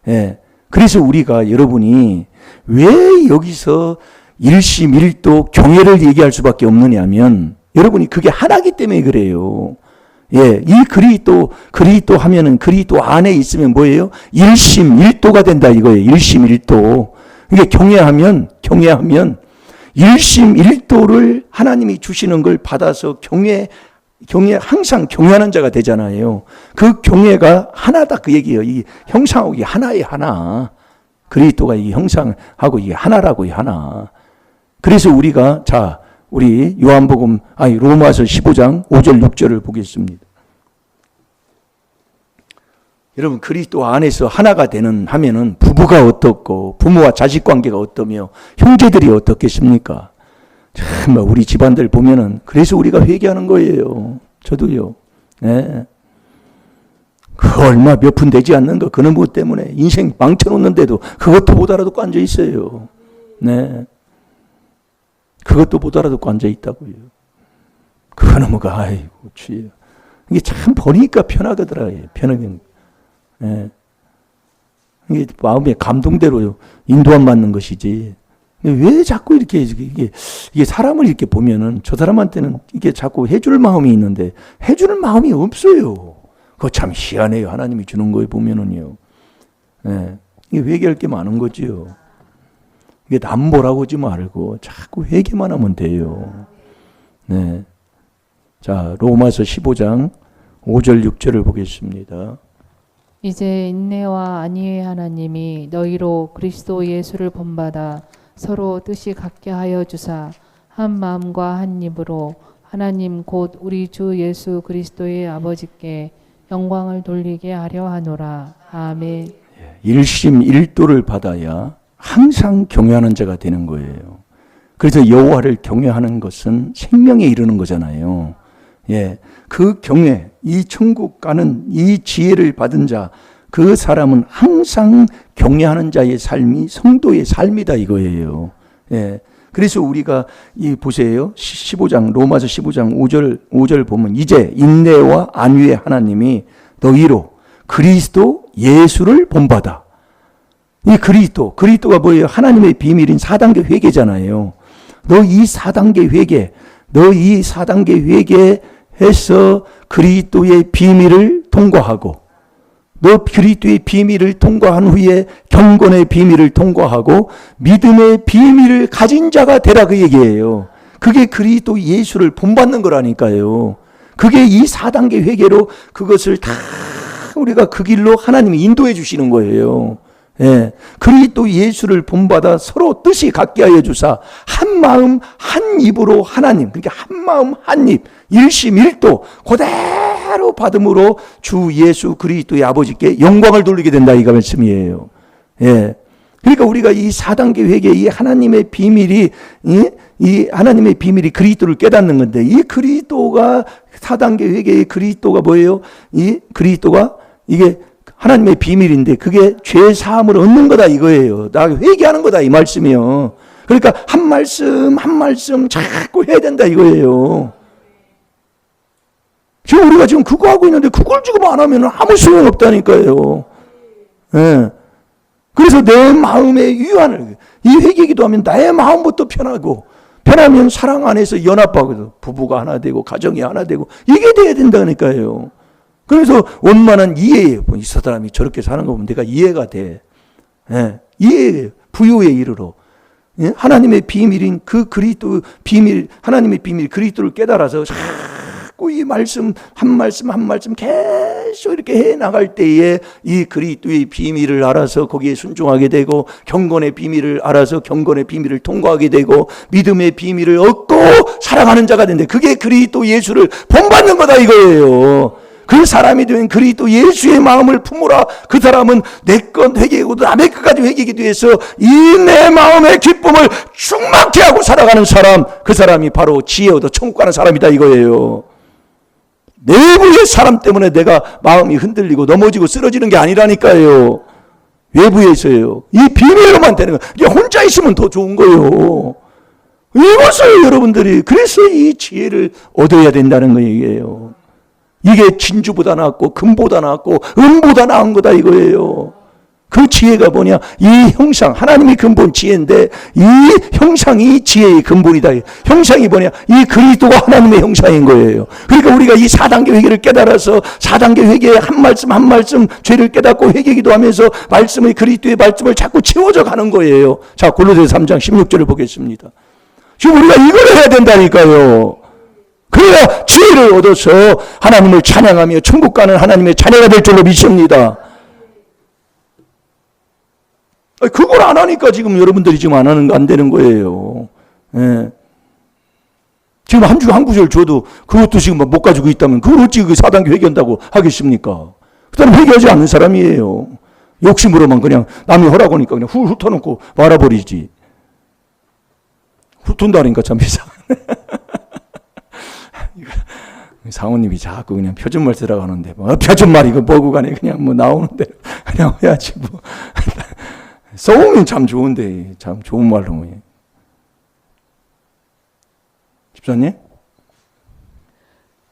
예. 그래서 우리가 여러분이 왜 여기서 일심일도 경외를 얘기할 수밖에 없느냐면 여러분이 그게 하나기 때문에 그래요. 예, 이 그리스도 하면은 그리스도 안에 있으면 뭐예요? 일심일도가 된다 이거예요. 일심일도. 이게 경외하면 일심일도를 하나님이 주시는 걸 받아서 항상 경외하는 자가 되잖아요. 그 경외가 하나다 그 얘기예요. 이 형상하고 이게 하나예요, 하나. 그리스도가 이 형상하고 이게 하나라고 하나. 그래서 우리가 우리 로마서 15장 5절 6절을 보겠습니다. 여러분 그리스도 안에서 하나가 하면은 부부가 어떻고 부모와 자식 관계가 어떠며 형제들이 어떻겠습니까? 정말 우리 집안들 보면은 그래서 우리가 회개하는 거예요. 저도요. 네. 그 얼마 몇 푼 되지 않는 거 그놈 뭐 때문에 인생 망쳐놓는데도 그것도 못 알아듣고 앉아 있어요. 네. 그것도 못 알아듣고 앉아 있다고요. 그놈가 아이고 주여. 이게 참 보니까 편하더라고요. 편하게. 네. 이게 마음의 감동대로 인도함 받는 것이지. 왜 자꾸 이게 사람을 이렇게 보면은 저 사람한테는 이게 자꾸 해줄 마음이 있는데 해주는 마음이 없어요. 그거 참 희한해요. 하나님이 주는 거에 보면은요. 네. 이게 회개할 게 많은 거지요. 이게 남보라고 하지 말고 자꾸 회개만 하면 돼요. 네. 자, 로마서 15장 5절 6절을 보겠습니다. 이제 인내와 안위의 하나님이 너희로 그리스도 예수를 본받아 서로 뜻이 같게 하여 주사 한 마음과 한 입으로 하나님 곧 우리 주 예수 그리스도의 아버지께 영광을 돌리게 하려 하노라. 아멘. 일심일도를 받아야 항상 경외하는 자가 되는 거예요. 그래서 여호와를 경외하는 것은 생명에 이르는 거잖아요. 예, 그 경외, 이 천국 가는 이 지혜를 받은 자, 그 사람은 항상 경외하는 자의 삶이 성도의 삶이다 이거예요. 예. 그래서 우리가 이 보세요. 15장 로마서 15장 5절 보면 이제 인내와 안위의 하나님이 너희로 그리스도 예수를 본받아. 이 그리스도가 뭐예요? 하나님의 비밀인 4단계 회개잖아요. 너 이 4단계 회개해서 그리스도의 비밀을 통과하고 너 그리스도의 비밀을 통과한 후에 경건의 비밀을 통과하고 믿음의 비밀을 가진 자가 되라 그 얘기예요. 그게 그리스도 예수를 본받는 거라니까요. 그게 이 4단계 회개로 그것을 다 우리가 그 길로 하나님이 인도해 주시는 거예요. 예. 그리스도 예수를 본받아 서로 뜻이 같게 하여 주사 한 마음 한 입으로 하나님, 그러니까 한 마음 한 입, 일심일도 그대로 받음으로 주 예수 그리스도의 아버지께 영광을 돌리게 된다 이가 말씀이에요. 예. 그러니까 우리가 이 4단계 회개, 이 하나님의 비밀이 이 하나님의 비밀이 그리스도를 깨닫는 건데 이 그리스도가 4단계 회개의 그리스도가 뭐예요? 이 그리스도가 이게 하나님의 비밀인데 그게 죄 사함을 얻는 거다 이거예요. 나 회개하는 거다 이 말씀이요. 그러니까 한 말씀 한 말씀 자꾸 해야 된다 이거예요. 지금 우리가 지금 그거 하고 있는데 그걸 지금 안 하면 아무 소용 없다니까요. 예. 그래서 내 마음의 유한을 이 회개기도 하면 나의 마음부터 편하면 사랑 안에서 연합하고 부부가 하나 되고 가정이 하나 되고 이게 돼야 된다니까요. 그래서 원만한 이해예요. 이 사람이 저렇게 사는 거 보면 내가 이해가 돼. 예. 이해, 부요에 이르러. 예? 하나님의 비밀인 그 그리스도 비밀, 하나님의 비밀 그리스도를 깨달아서 자꾸 이 말씀 한 말씀 계속 이렇게 해 나갈 때에 이 그리스도의 비밀을 알아서 거기에 순종하게 되고 경건의 비밀을 알아서 경건의 비밀을 통과하게 되고 믿음의 비밀을 얻고 살아가는 자가 된대. 그게 그리스도 예수를 본받는 거다 이거예요. 그 사람이 되면 그리스도 예수의 마음을 품으라. 그 사람은 내 것 회개하고 남의 것까지 회개하기 위해서 이 내 마음의 기쁨을 충만케 하고 살아가는 사람, 그 사람이 바로 지혜 얻어 천국 가는 사람이다 이거예요. 내부의 사람 때문에 내가 마음이 흔들리고 넘어지고 쓰러지는 게 아니라니까요. 외부에서요. 이 비밀로만 되는 거예요. 이게 혼자 있으면 더 좋은 거예요. 이것을 여러분들이 그래서 이 지혜를 얻어야 된다는 거예요. 이게 진주보다 낫고 금보다 낫고 은보다 나은 거다 이거예요. 그 지혜가 뭐냐? 이 형상, 하나님이 근본 지혜인데 이 형상이 지혜의 근본이다. 형상이 뭐냐? 이 그리스도가 하나님의 형상인 거예요. 그러니까 우리가 이 4단계 회개를 깨달아서 4단계 회개에 한 말씀 죄를 깨닫고 회개기도 하면서 말씀의 그리스도의 말씀을 자꾸 채워져 가는 거예요. 자, 골로새서 3장 16절을 보겠습니다. 지금 우리가 이걸 해야 된다니까요. 그래야 지혜를 얻어서 하나님을 찬양하며 천국 가는 하나님의 자녀가 될 줄로 믿습니다. 그걸 안 하니까 지금 여러분들이 지금 안 되는 거예요. 예. 지금 한 주 한 구절 줘도 그것도 지금 못 가지고 있다면 그걸 어찌 그 4단계 회개한다고 하겠습니까? 그 사람 회개하지 않는 사람이에요. 욕심으로만 그냥 남이 허락하니까 그냥 훑어놓고 말아버리지. 훑은다니까 참 이상하네. 상호님이 자꾸 그냥 표준말 들어가는데 뭐 표준말 이거 보고 가네 그냥 뭐 나오는데 그냥 해야지 뭐. 써오면 참 좋은데 참 좋은 말로 뭐. 집사님?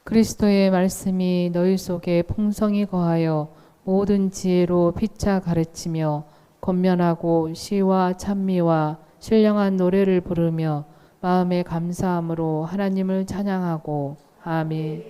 그리스도의 말씀이 너희 속에 풍성히 거하여 모든 지혜로 피차 가르치며 권면하고 시와 찬미와 신령한 노래를 부르며 마음의 감사함으로 하나님을 찬양하고 아멘.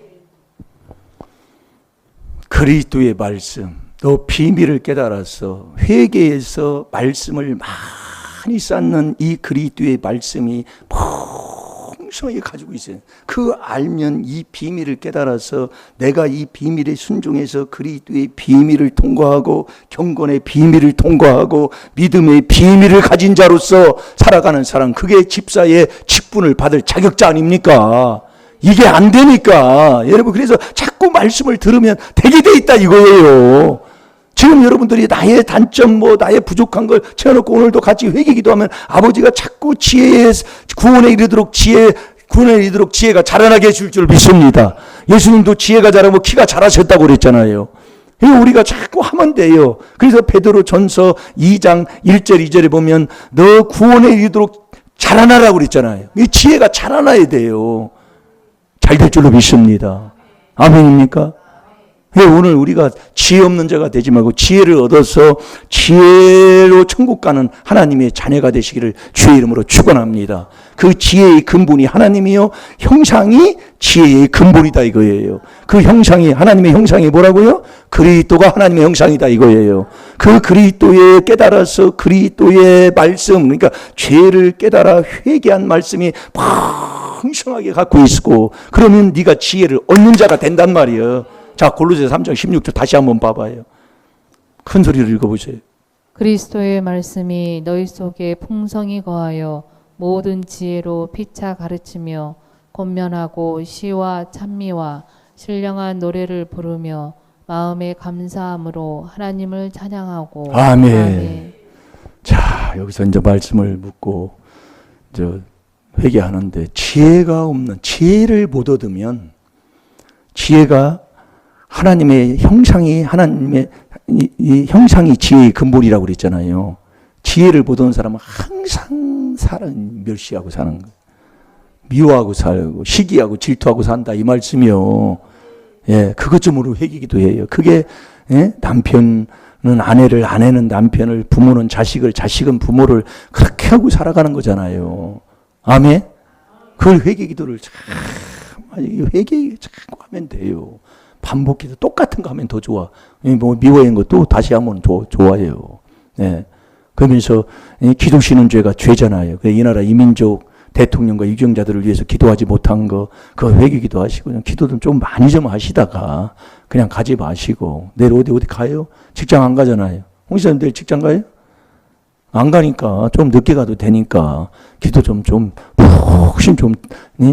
그리스도의 말씀, 너 비밀을 깨달아서 회개해서 말씀을 많이 쌓는 이 그리스도의 말씀이 풍성하게 가지고 있어요. 그 알면 이 비밀을 깨달아서 내가 이 비밀에 순종해서 그리스도의 비밀을 통과하고 경건의 비밀을 통과하고 믿음의 비밀을 가진 자로서 살아가는 사람, 그게 집사의 직분을 받을 자격자 아닙니까? 이게 안 되니까 여러분 그래서 자꾸 말씀을 들으면 되게 돼 있다 이거예요. 지금 여러분들이 나의 단점 나의 부족한 걸 채워놓고 오늘도 같이 회개기도 하면 아버지가 자꾸 지혜의 구원에 이르도록 지혜가 자라나게 해줄 줄 믿습니다. 예수님도 지혜가 자라면 키가 자라셨다고 그랬잖아요. 이거 우리가 자꾸 하면 돼요. 그래서 베드로 전서 2장 1절 2절에 보면 너 구원에 이르도록 자라나라고 그랬잖아요. 이 지혜가 자라나야 돼요. 잘 될 줄로 믿습니다. 아멘입니까? 오늘 우리가 지혜 없는 자가 되지 말고 지혜를 얻어서 지혜로 천국 가는 하나님의 자녀가 되시기를 주의 이름으로 축원합니다. 그 지혜의 근본이 하나님이요, 형상이 지혜의 근본이다 이거예요. 그 형상이, 하나님의 형상이 뭐라고요? 그리스도가 하나님의 형상이다 이거예요. 그 그리스도에 깨달아서 그리스도의 말씀, 그러니까 죄를 깨달아 회개한 말씀이 풍성하게 갖고 있고, 그러면 네가 지혜를 얻는 자가 된단 말이에요. 자, 골로새서 3장 16절 다시 한번 봐봐요. 큰 소리로 읽어보세요. 그리스도의 말씀이 너희 속에 풍성히 거하여 모든 지혜로 피차 가르치며 권면하고 시와 찬미와 신령한 노래를 부르며 마음에 감사함으로 하나님을 찬양하고. 아멘. 아멘. 자, 여기서 이제 말씀을 묻고 회개하는데, 지혜가 없는, 지혜를 못 얻으면, 지혜가 하나님의 형상이, 하나님의 이 형상이 지혜의 근본이라고 그랬잖아요. 지혜를 못 얻은 사람은 항상 사람 멸시하고 사는 거예요. 미워하고 살고 시기하고 질투하고 산다 이 말씀이요. 예, 그것쯤으로 회개기도 해요. 그게, 예? 남편은 아내를, 아내는 남편을, 부모는 자식을, 자식은 부모를 그렇게 하고 살아가는 거잖아요. 아멘. 그걸 회개기도를 회개 자꾸 하면 돼요. 반복해서 똑같은 거 하면 더 좋아. 뭐 미워한 것도 다시 하면 좋아해요. 예. 그러면서 기도시는 죄가 죄잖아요. 이 나라 이민족 대통령과 유경자들을 위해서 기도하지 못한 거, 그거 회개기도 하시고, 기도도 좀 많이 좀 하시다가 그냥 가지 마시고, 내일 어디 가요? 직장 안 가잖아요. 홍시사님 내일 직장 가요? 안 가니까 좀 늦게 가도 되니까 기도 좀 혹시 좀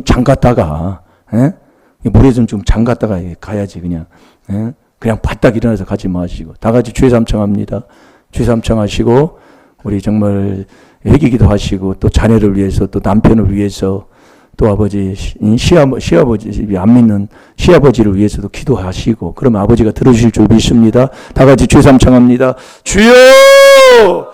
잠갔다가, 예? 물에 좀 잠갔다가 가야지 그냥. 예? 그냥 바짝 일어나서 가지 마시고, 다 같이 죄 삼청합니다. 죄 삼청하시고, 우리 정말 회개기도 하시고, 또 자녀를 위해서, 또 남편을 위해서, 또 아버지, 시아버지 안 믿는 시아버지를 위해서도 기도하시고, 그러면 아버지가 들어주실 줄 믿습니다. 다 같이 죄 삼청합니다. 주여!